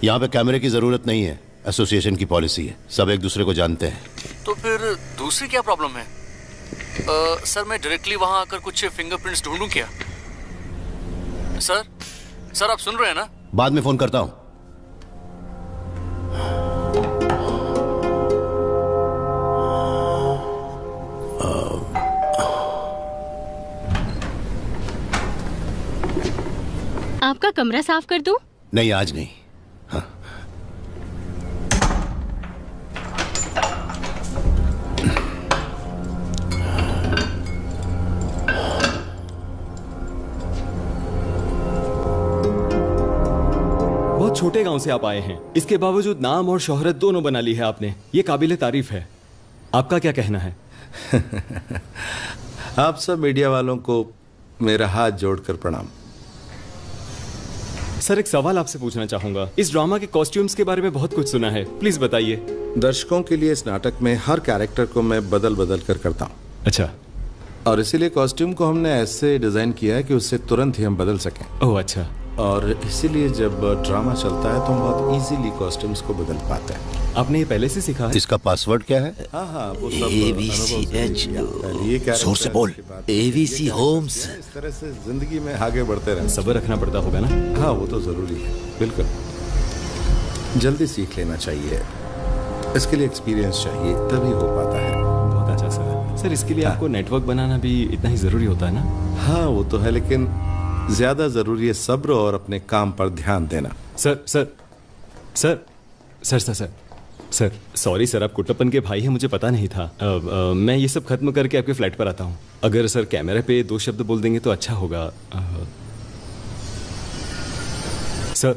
यहाँ पे कैमरे की जरूरत नहीं है। एसोसिएशन की पॉलिसी है, सब एक दूसरे को जानते हैं। तो फिर दूसरी क्या प्रॉब्लम है? सर मैं डायरेक्टली वहाँ आकर कुछ फिंगरप्रिंट्स ढूंढूं क्या? सर आप सुन रहे हैं ना? बाद में फोन करता हूँ। आपका कमरा साफ कर दूं? नहीं, आज नहीं। हाँ। बहुत छोटे गांव से आप आए हैं, इसके बावजूद नाम और शोहरत दोनों बना ली है आपने। ये काबिले तारीफ है। आपका क्या कहना है? आप सब मीडिया वालों को मेरा हाथ जोड़कर प्रणाम। सर एक सवाल आपसे पूछना चाहूंगा। इस ड्रामा के कॉस्ट्यूम्स के बारे में बहुत कुछ सुना है, प्लीज बताइए। दर्शकों के लिए इस नाटक में हर कैरेक्टर को मैं बदल बदल कर करता हूँ। अच्छा। और इसीलिए कॉस्ट्यूम को हमने ऐसे डिजाइन किया है कि उससे तुरंत ही हम बदल सकें। ओह अच्छा। और इसीलिए जब ड्रामा चलता है तो हम बहुत इजीली कॉस्ट्यूम्स को बदल पाते हैं। आपने ये पहले से सीखा है? इसका पासवर्ड क्या है? हाँ वो सब AVCH जोर से बोल। AVC homes. इस तरह से जिंदगी में आगे बढ़ते रहना। सब्र रखना पड़ता होगा ना? हाँ वो तो जरूरी है, बिल्कुल। जल्दी सीख लेना चाहिए, इसके लिए एक्सपीरियंस चाहिए, तभी हो पाता है। बहुत अच्छा सर इसके लिए आपको नेटवर्क बनाना भी इतना ही जरूरी होता है ना? हाँ वो तो है, लेकिन ज्यादा जरूरी है सब्र और अपने काम पर ध्यान देना। सर सॉरी सर, आप कुट्टप्पन के भाई हैं, मुझे पता नहीं था। मैं ये सब खत्म करके आपके फ्लैट पर आता हूँ। अगर सर कैमरे पे 2 शब्द बोल देंगे तो अच्छा होगा। सर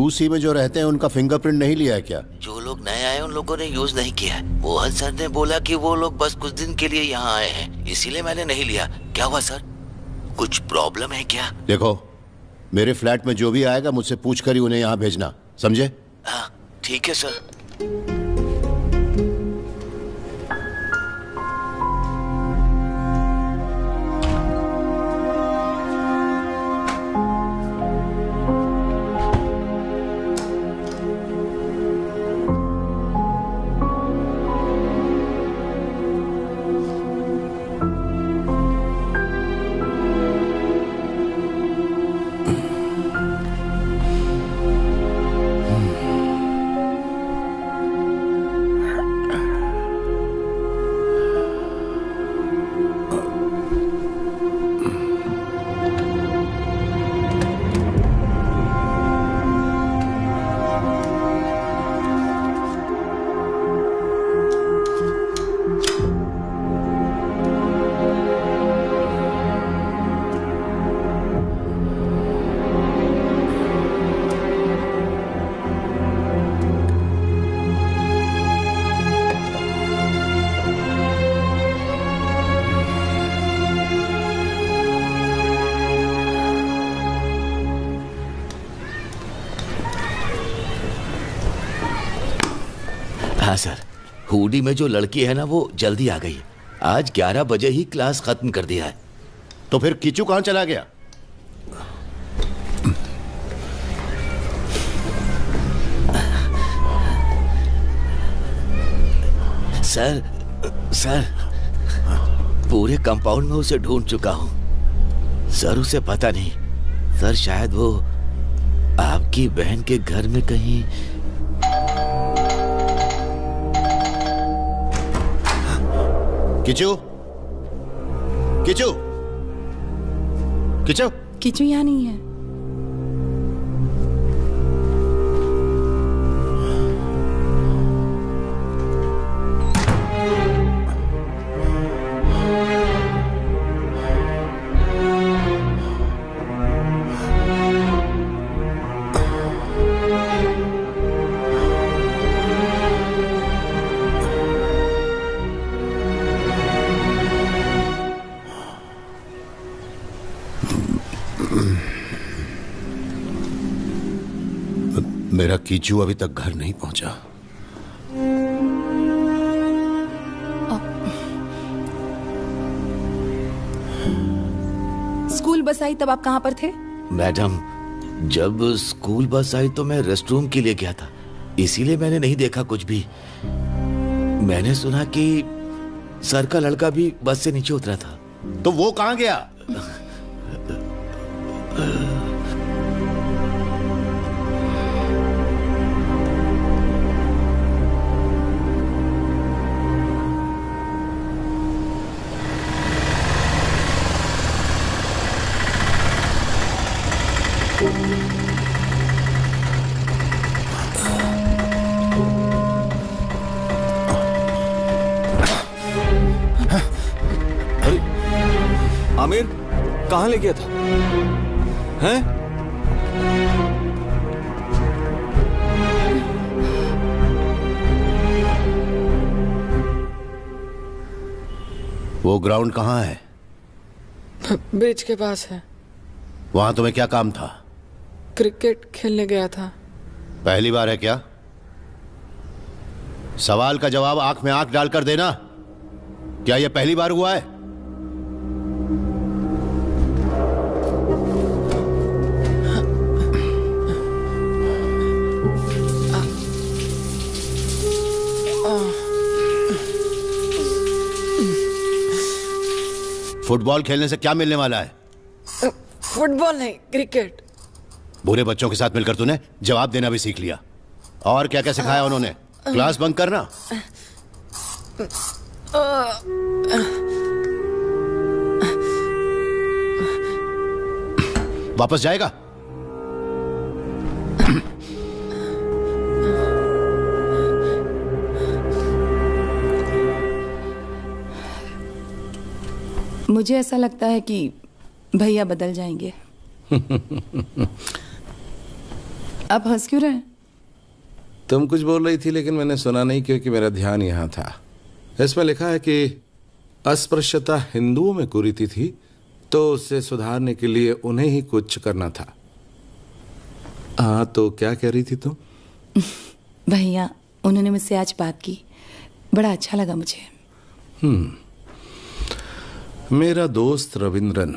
सी में जो रहते हैं उनका फिंगरप्रिंट नहीं लिया है क्या? जो लोग नए आए उन लोगों ने यूज नहीं किया है। मोहन सर ने बोला कि वो लोग बस कुछ दिन के लिए यहाँ आए हैं, इसीलिए मैंने नहीं लिया। क्या हुआ सर, कुछ प्रॉब्लम है क्या? देखो, मेरे फ्लैट में जो भी आएगा मुझसे पूछ कर ही उन्हें यहाँ भेजना, समझे? हाँ ठीक है सर। हाँ सर, हुडी में जो लड़की है ना वो जल्दी आ गई। आज 11 बजे ही क्लास खत्म कर दिया है। तो फिर किचू कहाँ चला गया? सर पूरे कंपाउंड में उसे ढूंढ चुका हूं सर, उसे पता नहीं। सर शायद वो आपकी बहन के घर में कहीं। किचू, किचू, किचू, किचू यहाँ नहीं है। मेरा कीचू अभी तक घर नहीं पहुंचा। स्कूल बस आई तब आप कहाँ पर थे? मैडम, जब स्कूल बस आई तो मैं रेस्टरूम के लिए गया था, इसीलिए मैंने नहीं देखा कुछ भी। मैंने सुना कि सर का लड़का भी बस से नीचे उतरा था। तो वो कहाँ गया? आमिर कहाँ ले गया था? हैं? वो ग्राउंड कहाँ है? ब्रिज के पास है। वहां तुम्हें क्या काम था? क्रिकेट खेलने गया था। पहली बार है क्या? सवाल का जवाब आंख में आंख डालकर देना। क्या यह पहली बार हुआ है? फुटबॉल खेलने से क्या मिलने वाला है? फुटबॉल नहीं, क्रिकेट। बुरे बच्चों के साथ मिलकर तूने जवाब देना भी सीख लिया। और क्या क्या सिखाया उन्होंने? क्लास बंक करना? वापस जाएगा? मुझे ऐसा लगता है कि भैया बदल जाएंगे। आप हंस क्यों रहे हैं? तुम कुछ बोल रही थी लेकिन मैंने सुना नहीं क्योंकि मेरा ध्यान यहाँ था। इसमें लिखा है कि अस्पृश्यता हिंदुओं में कुरीति थी, तो उसे सुधारने के लिए उन्हें ही कुछ करना था। हाँ, तो क्या कह रही थी तुम? भैया, उन्होंने मुझसे आज बात की, बड़ा अच्छा लगा मुझे। मेरा दोस्त रविंद्रन,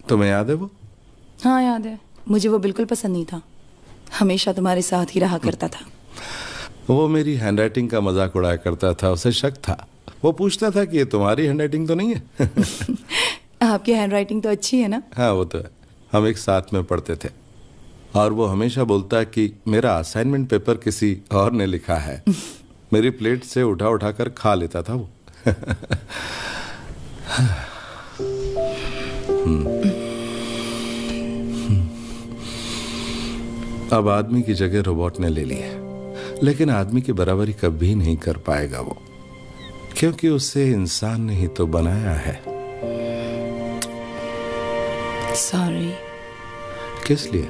तुम्हें याद है वो? हाँ याद है। मुझे वो बिल्कुल पसंद नहीं था, हमेशा तुम्हारे साथ ही रहा करता था। वो मेरी हैंडराइटिंग का मजाक उड़ाया करता था, उसे शक था। वो पूछता था कि ये तुम्हारी हैंडराइटिंग तो नहीं है? आपकी हैंडराइटिंग तो अच्छी है ना? हाँ वो तो है, हम एक साथ में पढ़ते थे। और वो हमेशा बोलता है कि मेरा असाइनमेंट पेपर किसी और ने लिखा है। मेरी प्लेट से उठा उठा कर खा लेता था वो। अब आदमी की जगह रोबोट ने ले ली है, लेकिन आदमी की बराबरी कभी नहीं कर पाएगा वो, क्योंकि उसे इंसान ने ही तो बनाया है। सॉरी। किस लिए?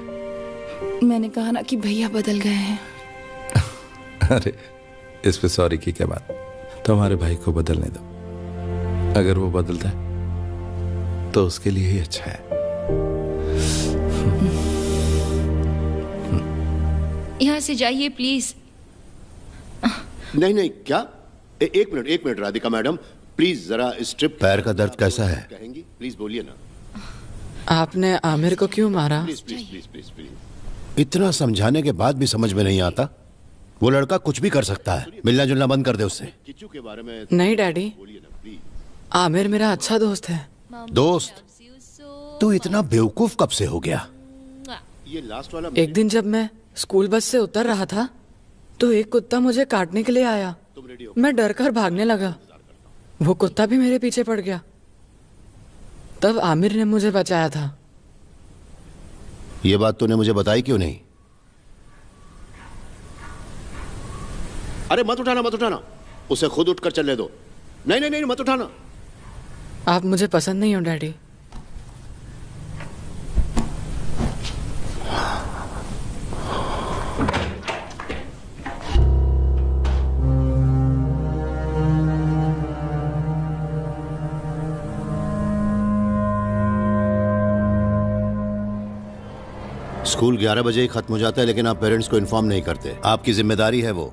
मैंने कहा ना कि भैया बदल गए हैं। अरे इस पे सॉरी की क्या बात? तुम्हारे भाई को बदलने दो, अगर वो बदलता है तो उसके लिए ही अच्छा है। यहाँ से जाइए प्लीज। नहीं नहीं, क्या? एक मिनट राधिका मैडम, प्लीज जरा स्ट्रिप। पैर का दर्द कैसा है? कहेंगी प्लीज, बोलिए ना। आपने आमिर को क्यों मारा? Please please please please please. इतना समझाने के बाद भी समझ में नहीं आता। वो लड़का कुछ भी कर सकता है, मिलना जुलना बंद कर दे उससे। किच्चू के बारे में नहीं डैडी, आमिर मेरा अच्छा दोस्त है। दोस्त? तू इतना बेवकूफ कब से हो गया? ये लास्ट वाला। एक दिन जब मैं स्कूल बस से उतर रहा था तो एक कुत्ता मुझे काटने के लिए आया। मैं डर कर भागने लगा, वो कुत्ता भी मेरे पीछे पड़ गया। तब आमिर ने मुझे बचाया था। ये बात तूने मुझे बताई क्यों नहीं? अरे मत उठाना, उसे खुद उठकर चलने दो। नहीं नहीं नहीं, मत उठाना। आप मुझे पसंद नहीं हो डैडी। स्कूल 11 बजे ही खत्म हो जाता है, लेकिन आप पेरेंट्स को इन्फॉर्म नहीं करते। आपकी जिम्मेदारी है वो।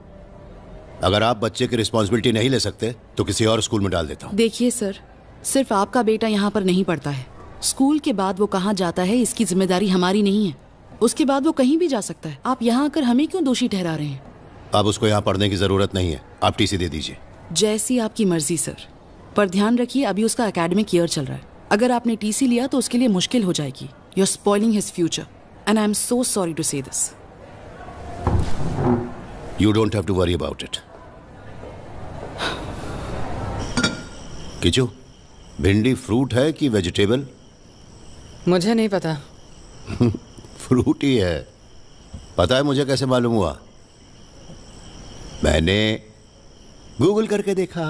अगर आप बच्चे की रिस्पॉन्सिबिलिटी नहीं ले सकते तो किसी और स्कूल में डाल देता हूँ। देखिए सर, सिर्फ आपका बेटा यहाँ पर नहीं पढ़ता है। स्कूल के बाद वो कहाँ जाता है इसकी जिम्मेदारी हमारी नहीं है। उसके बाद वो कहीं भी जा सकता है। आप यहाँ आकर हमें क्यों दोषी ठहरा रहे हैं? अब उसको यहाँ पढ़ने की जरूरत नहीं है, आप टीसी दे दीजिए। जैसी आपकी मर्जी सर, पर ध्यान रखिए अभी उसका एकेडमिक ईयर चल रहा है। अगर आपने टीसी लिया तो उसके लिए मुश्किल हो जाएगी। You are spoiling his future and I am so sorry to say this. You don't have to worry about it. Kichu, भिंडी फ्रूट है कि वेजिटेबल? मुझे नहीं पता। फ्रूट ही है। पता है मुझे कैसे मालूम हुआ? मैंने गूगल करके देखा।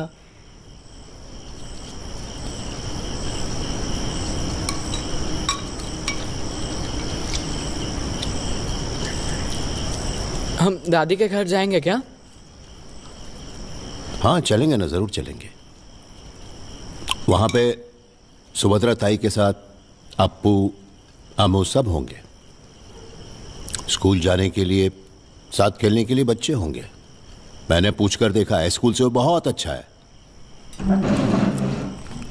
हम दादी के घर जाएंगे क्या? हाँ चलेंगे ना, जरूर चलेंगे। वहां पे सुभद्रा ताई के साथ अप्पू अमू सब होंगे। स्कूल जाने के लिए, साथ खेलने के लिए बच्चे होंगे। मैंने पूछकर देखा है, स्कूल से वो बहुत अच्छा है।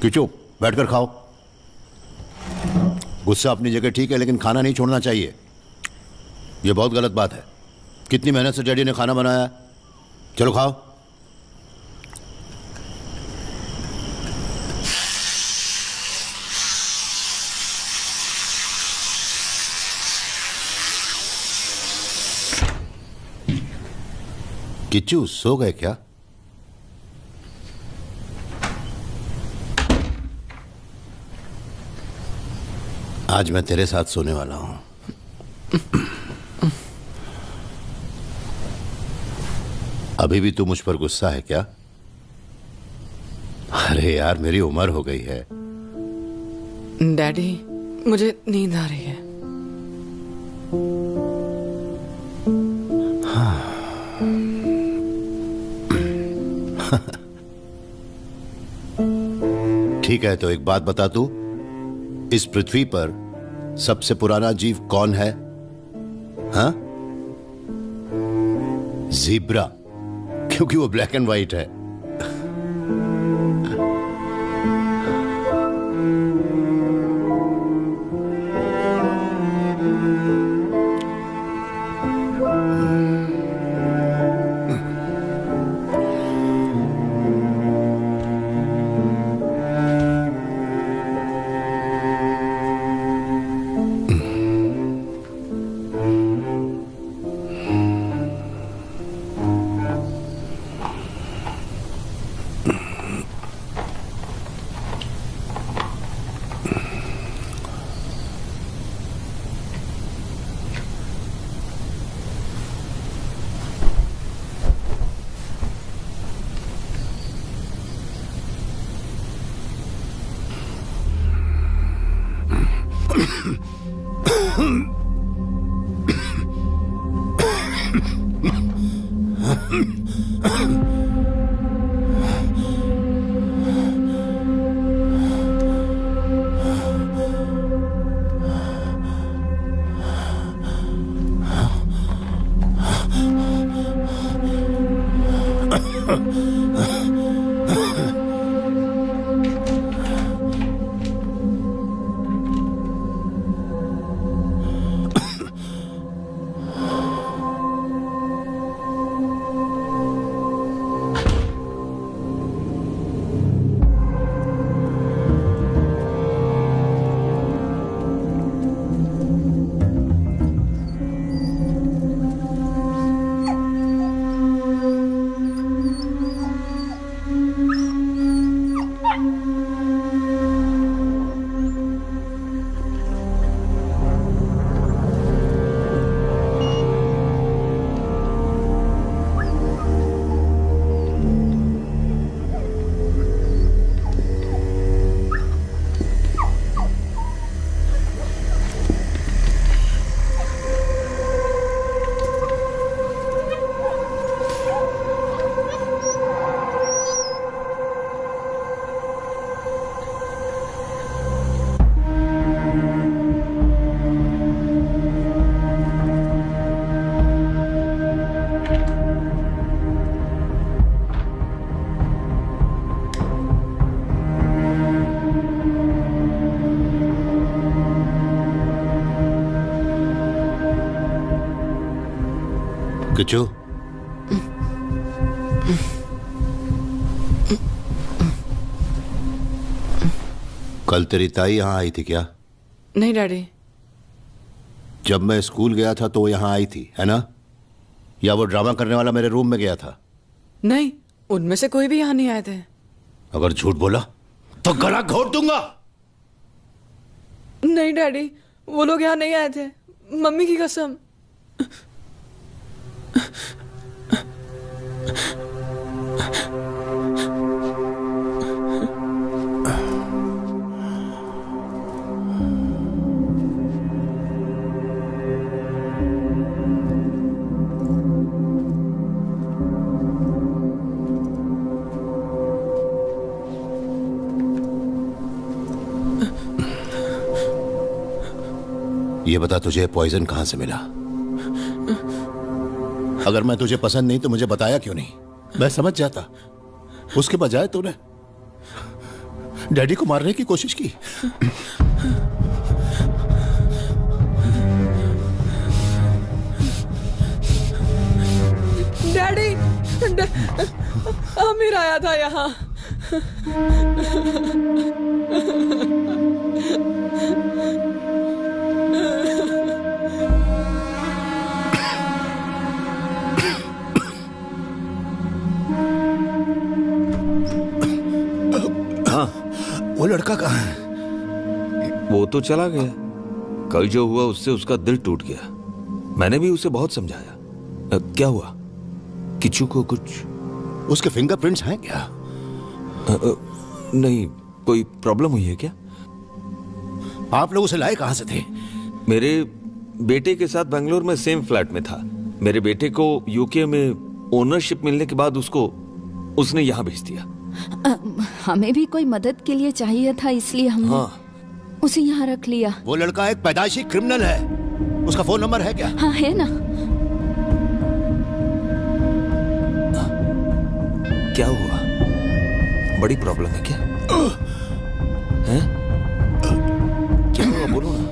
किचू, बैठकर खाओ। गुस्सा अपनी जगह ठीक है, लेकिन खाना नहीं छोड़ना चाहिए। ये बहुत गलत बात है। कितनी मेहनत से डैडी ने खाना बनाया। चलो खाओ। किच्चू, सो गए क्या? आज मैं तेरे साथ सोने वाला हूं। अभी भी तू मुझ पर गुस्सा है क्या? अरे यार, मेरी उम्र हो गई है। डैडी, मुझे नींद आ रही है। ठीक है, तो एक बात बता तू, इस पृथ्वी पर सबसे पुराना जीव कौन है? हाँ? ज़ीब्रा, क्योंकि वो ब्लैक एंड व्हाइट है। किच्चू, कल तेरी ताई यहां आई थी क्या? नहीं डैडी। जब मैं स्कूल गया था तो वो यहां आई थी, है ना? या वो ड्रामा करने वाला मेरे रूम में गया था? नहीं, उनमें से कोई भी यहाँ नहीं आए थे। अगर झूठ बोला तो गला घोट दूंगा। नहीं डैडी, वो लोग यहाँ नहीं आए थे, मम्मी की कसम। ये बता, तुझे पॉइजन कहां से मिला? अगर मैं तुझे पसंद नहीं तो मुझे बताया क्यों नहीं? मैं समझ जाता। उसके बजाय तूने डैडी को मारने की कोशिश की। डैडी, आमिर आया था यहाँ। हाँ, वो लड़का कहाँ है? वो तो चला गया। कल जो हुआ उससे उसका दिल टूट गया। मैंने भी उसे बहुत समझाया। क्या हुआ? किच्चू को कुछ? उसके फिंगरप्रिंट्स हैं क्या? नहीं, कोई प्रॉब्लम हुई है क्या? आप लोग उसे लाए कहां से थे? मेरे बेटे के साथ बेंगलोर में सेम फ्लैट में था। मेरे बेटे को यूके में ओनरशिप मिलने के बाद उसने यहाँ भेज दिया। हमें भी कोई मदद के लिए चाहिए था, इसलिए हमने उसे यहाँ रख लिया। वो लड़का एक पैदाइशी क्रिमिनल है। उसका फोन नंबर है क्या? हाँ है ना। क्या हुआ? बड़ी प्रॉब्लम है क्या? हैं? क्या हुआ, बोलो ना।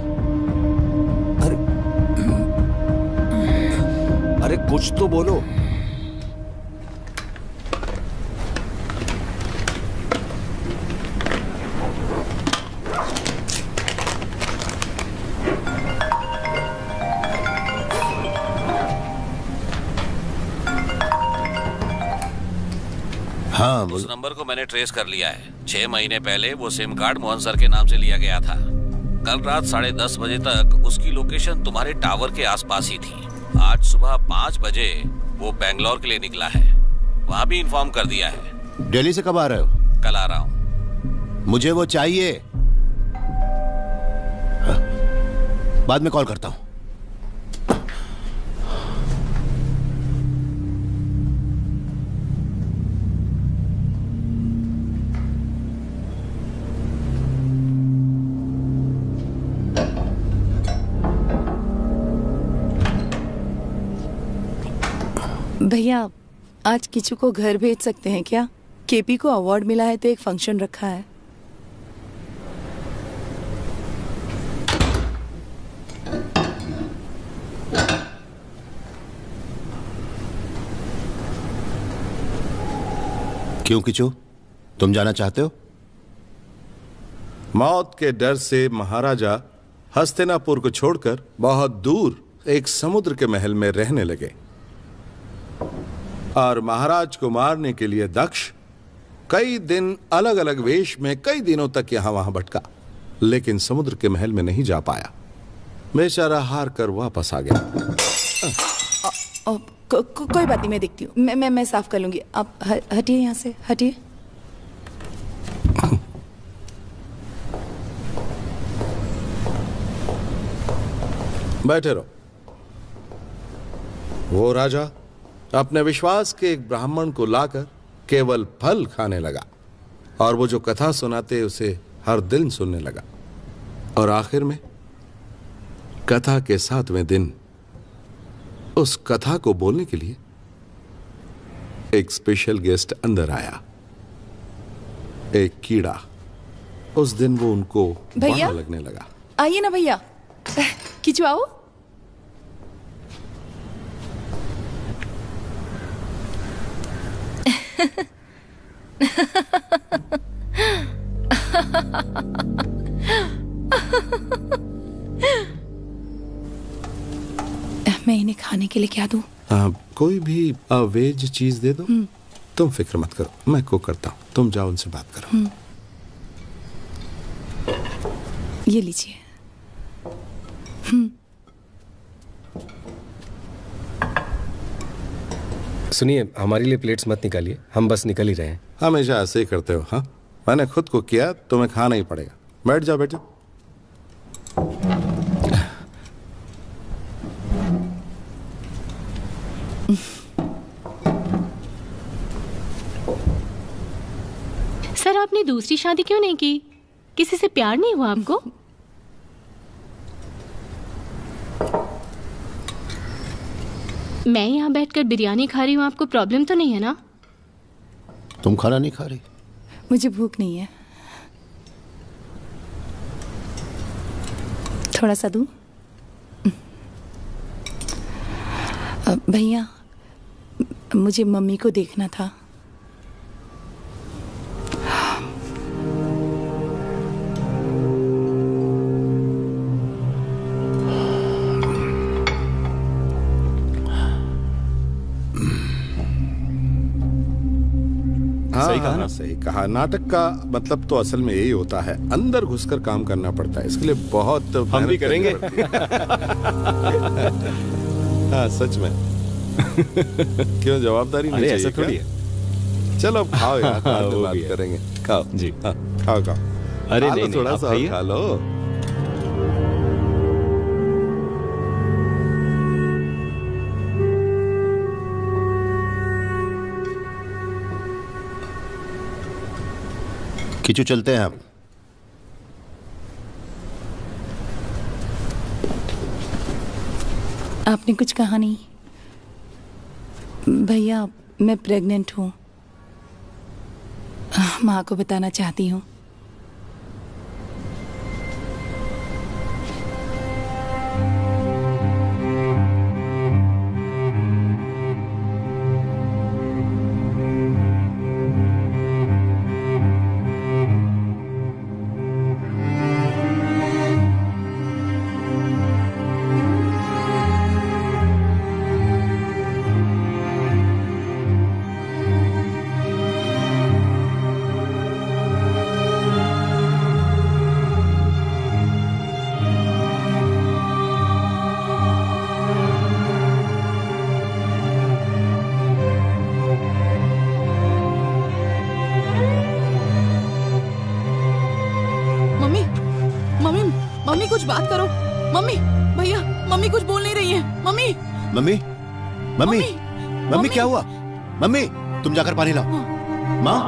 अरे कुछ तो बोलो। हाँ, उस नंबर को मैंने ट्रेस कर लिया है। 6 महीने पहले वो सिम कार्ड मोहन सर के नाम से लिया गया था। कल रात 10:30 बजे तक उसकी लोकेशन तुम्हारे टावर के आसपास ही थी। आज सुबह 5 बजे वो बेंगलोर के लिए निकला है। वहां भी इन्फॉर्म कर दिया है। दिल्ली से कब आ रहे हो? कल आ रहा हूँ। मुझे वो चाहिए। बाद में कॉल करता हूँ। भैया, आज किचू को घर भेज सकते हैं क्या? केपी को अवार्ड मिला है तो एक फंक्शन रखा है। क्यों किचू, तुम जाना चाहते हो? मौत के डर से महाराजा हस्तिनापुर को छोड़कर बहुत दूर एक समुद्र के महल में रहने लगे और महाराज को मारने के लिए दक्ष कई दिन अलग अलग वेश में कई दिनों तक यहां वहां भटका, लेकिन समुद्र के महल में नहीं जा पाया। बेचारा हार कर वापस आ गया। कोई बात नहीं, मैं देखती हूँ। मैं साफ कर लूंगी। आप हटिए यहाँ से, हटिए। बैठे रहो। वो राजा अपने विश्वास के एक ब्राह्मण को लाकर केवल फल खाने लगा और वो जो कथा सुनाते उसे हर दिन सुनने लगा। और आखिर में कथा के 7वें दिन उस कथा को बोलने के लिए एक स्पेशल गेस्ट अंदर आया, एक कीड़ा। उस दिन वो उनको भैया लगने लगा। आइए ना भैया, किचू आओ। मैं इन्हें खाने के लिए क्या दूं? कोई भी वेज चीज दे दो। तुम फिक्र मत करो, मैं कुक करता हूँ। तुम जाओ उनसे बात करो। ये लीजिए। सुनिए, हमारे लिए प्लेट्स मत निकालिए, हम बस निकल ही रहे हैं। हमेशा ऐसे ही करते हो। हाँ, मैंने खुद कुक किया, तुम्हें खाना ही पड़ेगा। बैठ जाओ, बैठ जाओ। सर, आपने दूसरी शादी क्यों नहीं की? किसी से प्यार नहीं हुआ आपको? मैं यहाँ बैठकर बिरयानी खा रही हूँ, आपको प्रॉब्लम तो नहीं है ना? तुम खाना नहीं खा रही? मुझे भूख नहीं है। थोड़ा सा दूं? भैया, मुझे मम्मी को देखना था। सही कहा ना? सही कहा। नाटक का मतलब तो असल में यही होता है, अंदर घुसकर काम करना पड़ता है। इसके लिए बहुत हम भी करेंगे। हाँ, सच में। क्यों, जवाबदारी नहीं चाहिए? ऐसा थोड़ी है। चलो अब खाओ यार, बाद में बात करेंगे। खाओ जी। हाँ, खाओ खाओ। अरे खा लो, नहीं, थोड़ा सा और खा लो। किचू, चलते हैं आप। आपने कुछ कहा नहीं। भैया, मैं प्रेग्नेंट हूँ। माँ को बताना चाहती हूँ। मम्मी कुछ बात करो। मम्मी, भैया, मम्मी कुछ बोल नहीं रही है। मम्मी, मम्मी, मम्मी, मम्मी, क्या हुआ? मम्मी, तुम जाकर पानी लाओ। माँ,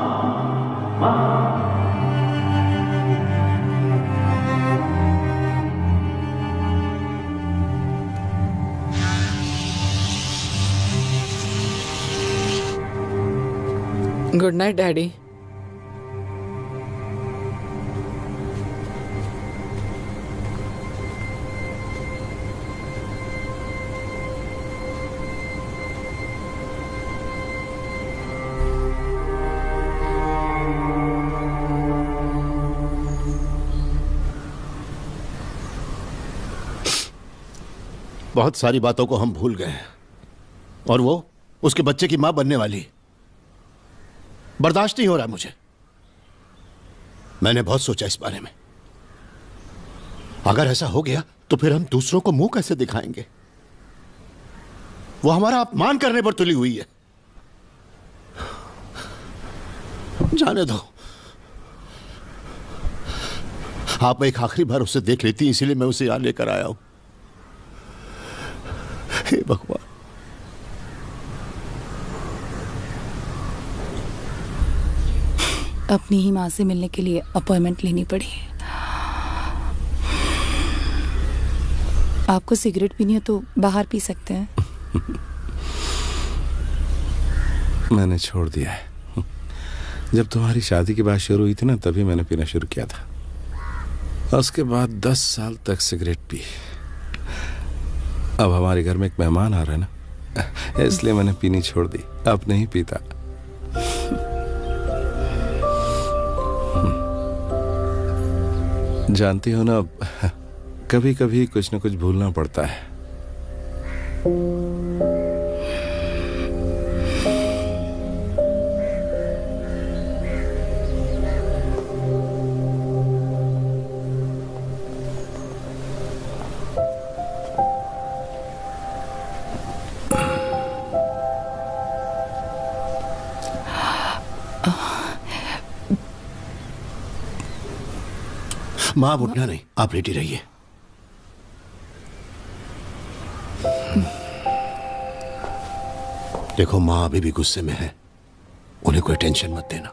गुड नाइट डैडी। बहुत सारी बातों को हम भूल गए हैं और वो उसके बच्चे की मां बनने वाली। बर्दाश्त नहीं हो रहा मुझे। मैंने बहुत सोचा इस बारे में। अगर ऐसा हो गया तो फिर हम दूसरों को मुंह कैसे दिखाएंगे? वो हमारा अपमान करने पर तुली हुई है। जाने दो। आप एक आखिरी बार उसे देख लेती, इसीलिए मैं उसे यहां लेकर आया हूं। हे भगवान। अपनी ही माँ से मिलने के लिए अपॉइंटमेंट लेनी पड़ी। आपको सिगरेट पीनी हो तो बाहर पी सकते हैं। मैंने छोड़ दिया है। जब तुम्हारी शादी की बात शुरू हुई थी ना, तभी मैंने पीना शुरू किया था। उसके बाद 10 साल तक सिगरेट पी। अब हमारे घर में एक मेहमान आ रहा है ना, इसलिए मैंने पीनी छोड़ दी। अब नहीं पीता। जानती हो ना, कभी कभी कुछ न कुछ भूलना पड़ता है। मां, आप उठना नहीं, आप लेटी रहिए। देखो, मां अभी भी गुस्से में है, उन्हें कोई टेंशन मत देना।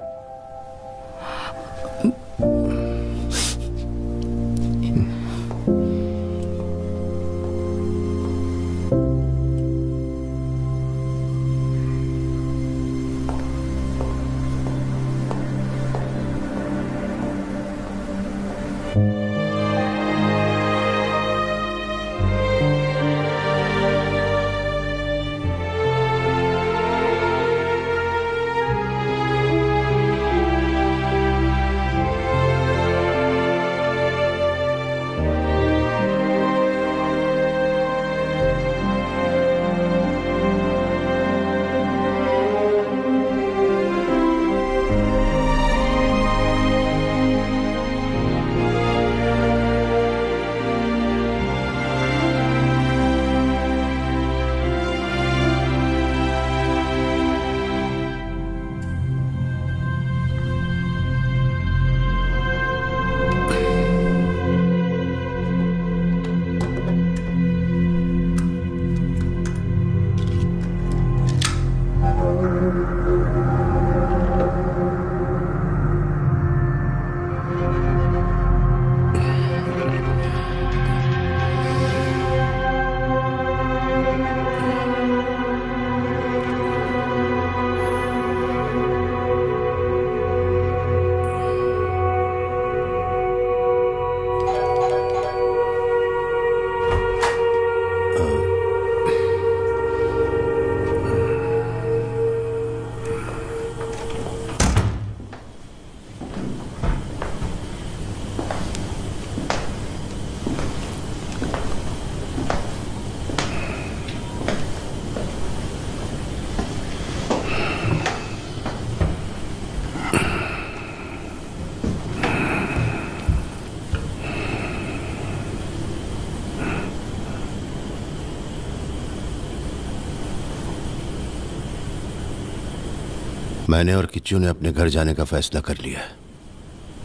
मैंने और किच्चू ने अपने घर जाने का फैसला कर लिया है।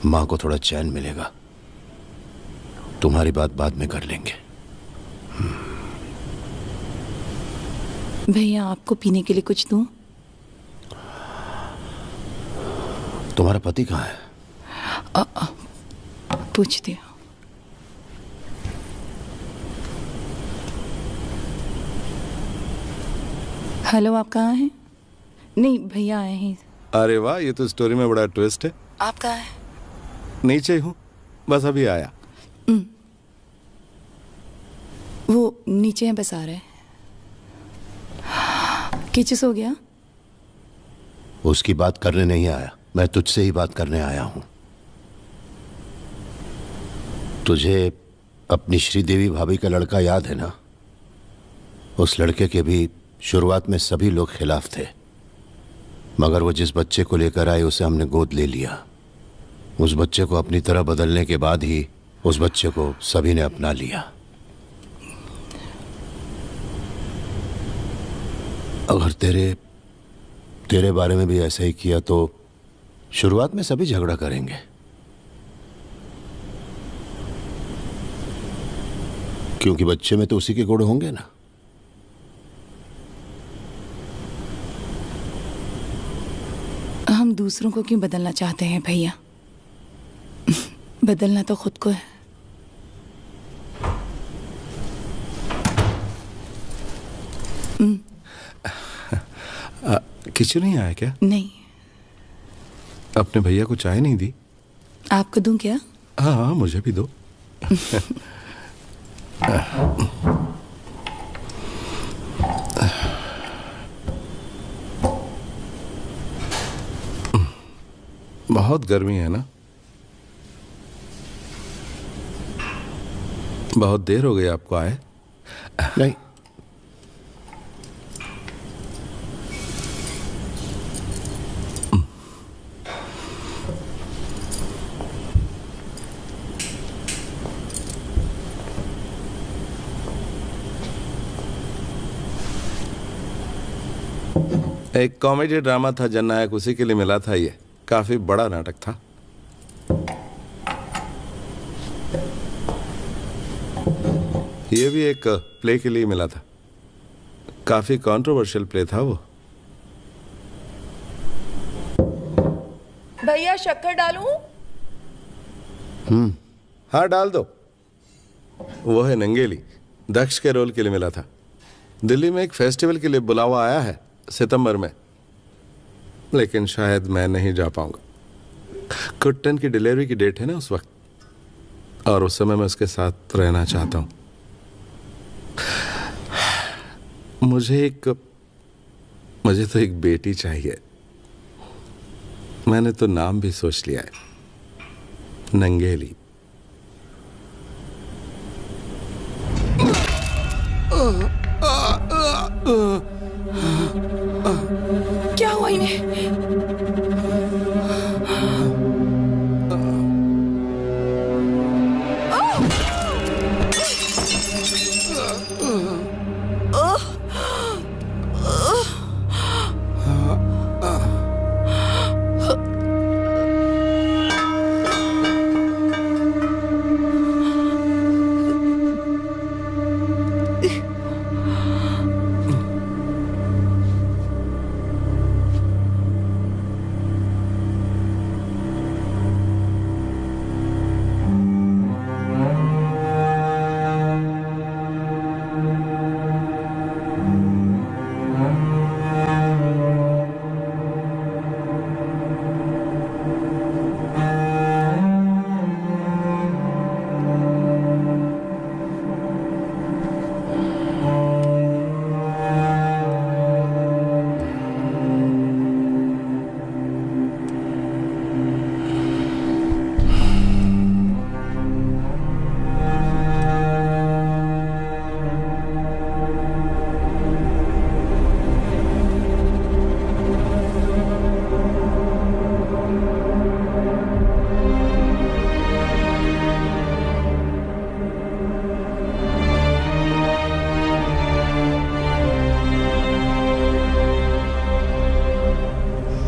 मां को थोड़ा चैन मिलेगा। तुम्हारी बात बाद में कर लेंगे। भैया, आपको पीने के लिए कुछ दूं? तुम्हारा पति कहाँ है? पूछती हूँ। हेलो, आप कहाँ हैं? नहीं, भैया आए हैं। अरे वाह, ये तो स्टोरी में बड़ा ट्विस्ट है। आप कहाँ हैं? नीचे हूँ, बस अभी आया। वो नीचे हैं, बस आ रहे हैं। किचस हो गया? उसकी बात करने नहीं आया, मैं तुझसे ही बात करने आया हूं। तुझे अपनी श्रीदेवी भाभी का लड़का याद है ना? उस लड़के के भी शुरुआत में सभी लोग खिलाफ थे, मगर वो जिस बच्चे को लेकर आए उसे हमने गोद ले लिया। उस बच्चे को अपनी तरह बदलने के बाद ही उस बच्चे को सभी ने अपना लिया। अगर तेरे बारे में भी ऐसा ही किया तो शुरुआत में सभी झगड़ा करेंगे, क्योंकि बच्चे में तो उसी के गुण होंगे ना। हम दूसरों को क्यों बदलना चाहते हैं भैया? बदलना तो खुद को है। किचन नहीं आया क्या? नहीं। अपने भैया को चाय नहीं दी? आपको दूं क्या? हाँ हाँ, मुझे भी दो। बहुत गर्मी है ना? बहुत देर हो गई आपको आए? नहीं, एक कॉमेडी ड्रामा था जननायक, उसी के लिए मिला था। ये काफी बड़ा नाटक था। ये भी एक प्ले के लिए मिला था। काफी कंट्रोवर्शियल प्ले था वो। भैया शक्कर डालूं? हाँ डाल दो। वो है नंगेली, दक्ष के रोल के लिए मिला था। दिल्ली में एक फेस्टिवल के लिए बुलावा आया है सितंबर में, लेकिन शायद मैं नहीं जा पाऊंगा। कुट्टन की डिलीवरी की डेट है ना उस वक्त, और उस समय मैं उसके साथ रहना चाहता हूं। मुझे तो एक बेटी चाहिए। मैंने तो नाम भी सोच लिया है, नंगेली। क्या हुआ इन्हें?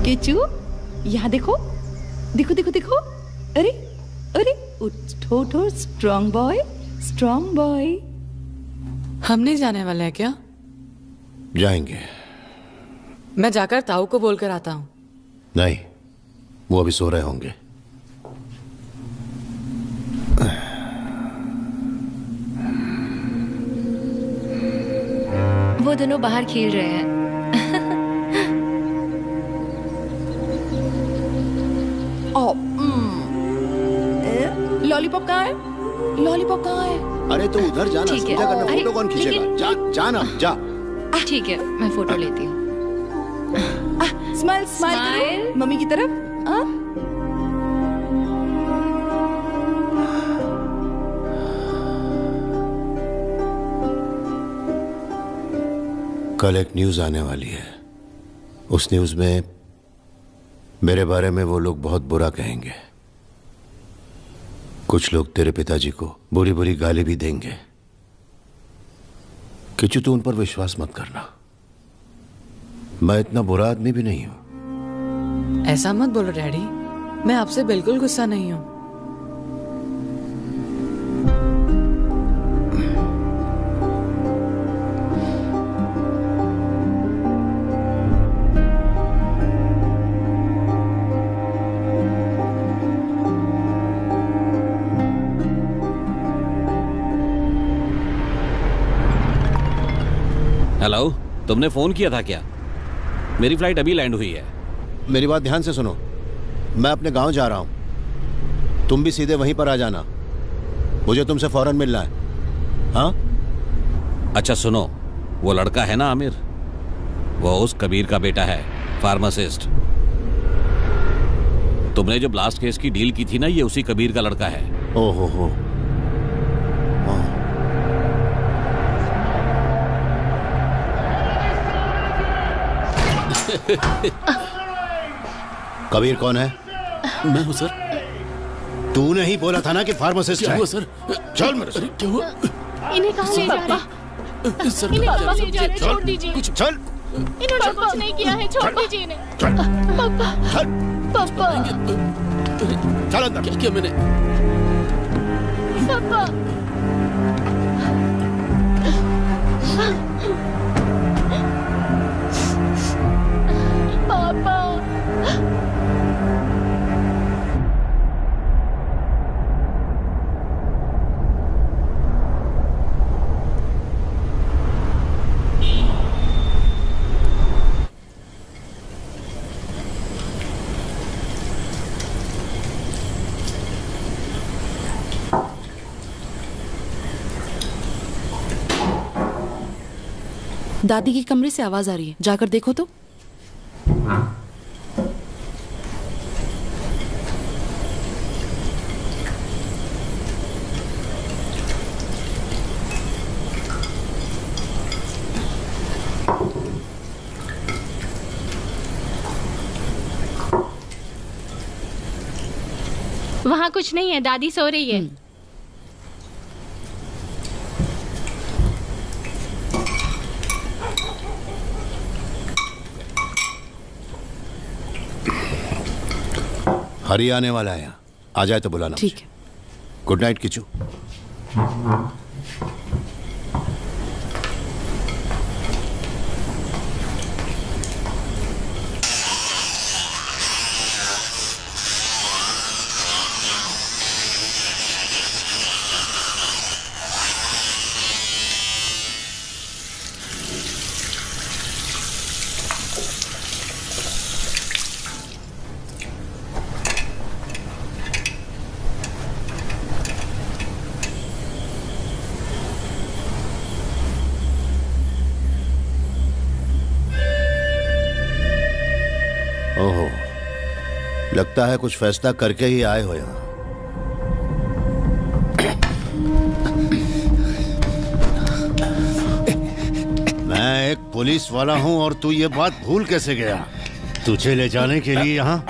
किचू, यहाँ देखो, देखो देखो देखो। अरे अरे, उठो उठो, स्ट्रॉन्ग बॉय, स्ट्रॉन्ग बॉय। हम नहीं जाने वाले हैं क्या? जाएंगे। मैं जाकर ताऊ को बोलकर आता हूँ। नहीं, वो अभी सो रहे होंगे। वो दोनों बाहर खेल रहे हैं। लॉलीपॉप कहाँ है? लॉलीपॉप कहाँ है? अरे तो उधर जाना, समझा करना, फोटो कौन खींचेगा? जा ना, जा। ठीक है, मैं फोटो लेती हूँ। स्माइल स्माइल मम्मी की तरफ। कल एक न्यूज आने वाली है। उस न्यूज में मेरे बारे में वो लोग बहुत बुरा कहेंगे। कुछ लोग तेरे पिताजी को बुरी बुरी गाली भी देंगे। किचू, तू उन पर विश्वास मत करना। मैं इतना बुरा आदमी भी नहीं हूं। ऐसा मत बोलो डैडी, मैं आपसे बिल्कुल गुस्सा नहीं हूं। हेलो, तुमने फोन किया था क्या? मेरी फ्लाइट अभी लैंड हुई है। मेरी बात ध्यान से सुनो, मैं अपने गांव जा रहा हूं। तुम भी सीधे वहीं पर आ जाना, मुझे तुमसे फौरन मिलना है। हाँ? अच्छा सुनो, वो लड़का है ना आमिर, वो उस कबीर का बेटा है, फार्मासिस्ट। तुमने जो ब्लास्ट केस की डील की थी ना, ये उसी कबीर का लड़का है। ओहो हो। कबीर कौन है? मैं हूँ सर। तूने ही बोला था ना कि फार्मासिस्ट क्या है। हुआ सर? चल मेरे साथ। क्या हुआ? इन्हें कहाँ ले जा रहे? सर इन्हें कहाँ ले जा रहे? चल। छोड़ दीजिए। चल। इन्होंने कुछ नहीं किया है, छोड़ दीजिए इन्हें। पापा, पापा, चल अंदर। क्या किया मैंने? पापा। पापा। दादी के कमरे से आवाज आ रही है, जाकर देखो तो। वहाँ कुछ नहीं है, दादी सो रही है। हरी आने वाला है, आ जाए तो बुलाना। ठीक है। Good night Kishu. ओहो, लगता है कुछ फैसला करके ही आए हो यहाँ। मैं एक पुलिस वाला हूँ और तू ये बात भूल कैसे गया? तुझे ले जाने के लिए यहाँ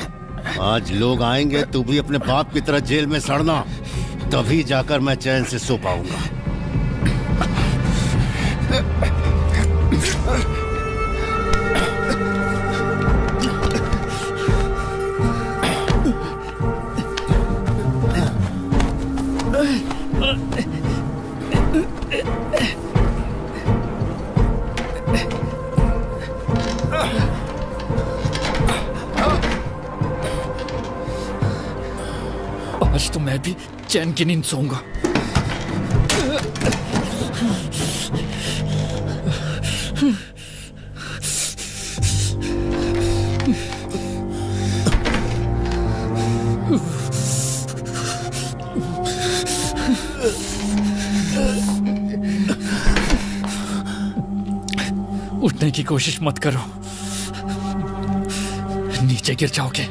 आज लोग आएंगे, तू भी अपने बाप की तरह जेल में सड़ना, तभी जाकर मैं चैन से सो पाऊंगा। आज तो मैं भी चैन की नींद सोऊंगा। उठने की कोशिश मत करो, नीचे गिर जाओगे।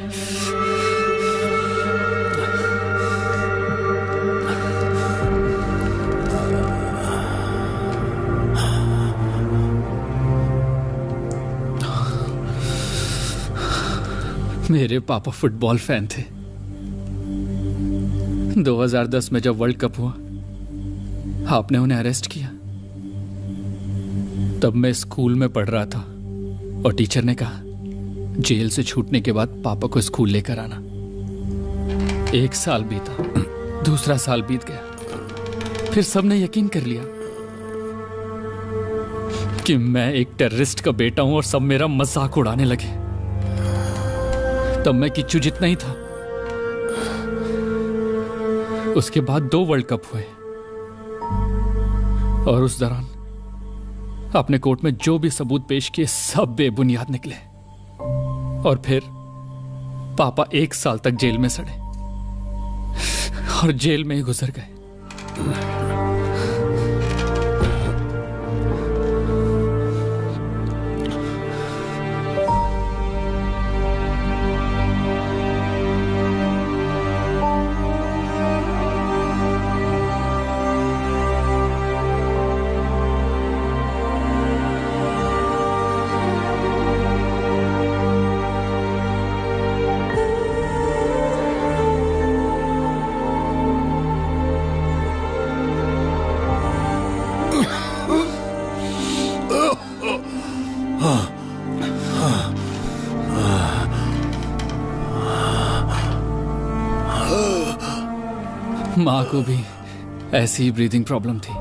मेरे पापा फुटबॉल फैन थे। 2010 में जब वर्ल्ड कप हुआ, आपने उन्हें अरेस्ट किया। तब मैं स्कूल में पढ़ रहा था और टीचर ने कहा जेल से छूटने के बाद पापा को स्कूल लेकर आना। 1 साल बीता, दूसरा साल बीत गया, फिर सबने यकीन कर लिया कि मैं एक टेररिस्ट का बेटा हूं और सब मेरा मजाक उड़ाने लगे। तब मैं किच्चू जितना ही था। उसके बाद 2 वर्ल्ड कप हुए और उस दौरान आपने कोर्ट में जो भी सबूत पेश किए सब बेबुनियाद निकले और फिर पापा 1 साल तक जेल में सड़े और जेल में ही गुजर गए। माँ को भी ऐसी ही ब्रीदिंग प्रॉब्लम थी।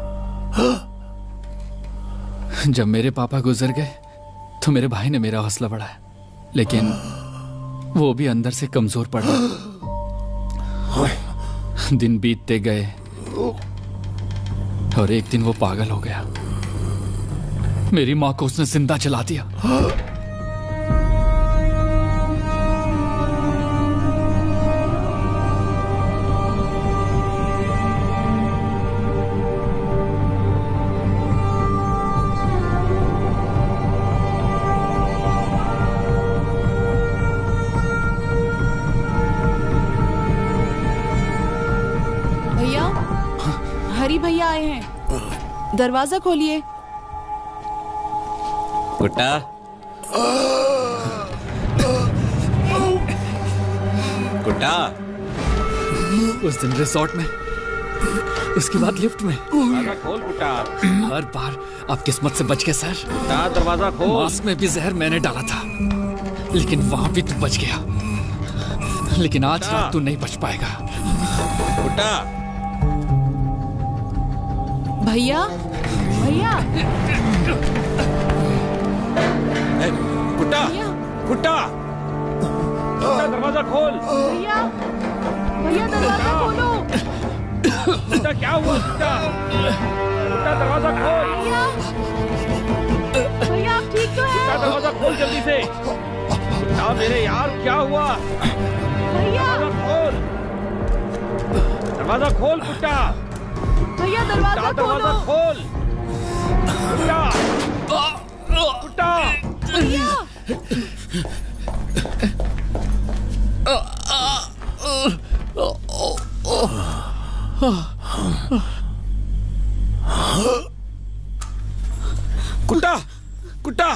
जब मेरे पापा गुजर गए तो मेरे भाई ने मेरा हौसला बढ़ाया, लेकिन वो भी अंदर से कमजोर पड़ गया। दिन बीतते गए और एक दिन वो पागल हो गया। मेरी माँ को उसने जिंदा जला दिया। भैया, हरी भैया आए हैं, दरवाजा खोलिए। कुट्टा, कुट्टा। उस दिन रिसोर्ट में, उसके बाद लिफ्ट में। दरवाजा खोल कुट्टा। हर बार आप किस्मत से बच गए सर। कुट्टा, दरवाजा खोल। मास्क में भी जहर मैंने डाला था, लेकिन वहां भी तू बच गया। लेकिन आज रात तू नहीं बच पाएगा। कुट्टा। भैया, भैया, कुट्टा, कुट्टा, कुट्टा, दरवाजा खोल। भैया, भैया दरवाजा खोलो। कुट्टा, क्या हुआ कुट्टा? कुट्टा, दरवाजा खोल। भैया, भैया आप ठीक तो हैं? कुट्टा, दरवाजा खोल जल्दी से। कुट्टा मेरे यार, क्या हुआ? भैया, दरवाजा खोल। दरवाजा खोल कुट्टा। भैया दरवाजा दरवाजा खोल। कुट्टा, कुट्टा। भैया, कुट्टा, कुट्टा,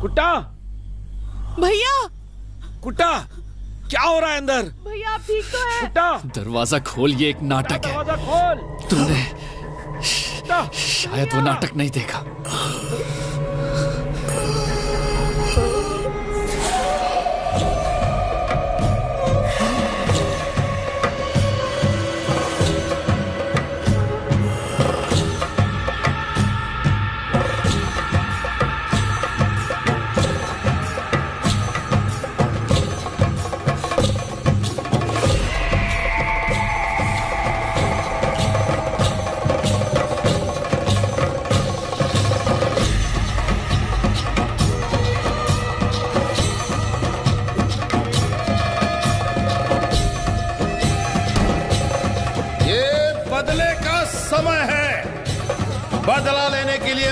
कुट्टा, भैया, कुट्टा, क्या हो रहा है अंदर? भैया आप ठीक तो हैं? कुट्टा, दरवाजा खोल, ये एक नाटक है। दरवाजा खोल। तूने शायद वो नाटक नहीं देखा। बदला लेने के लिए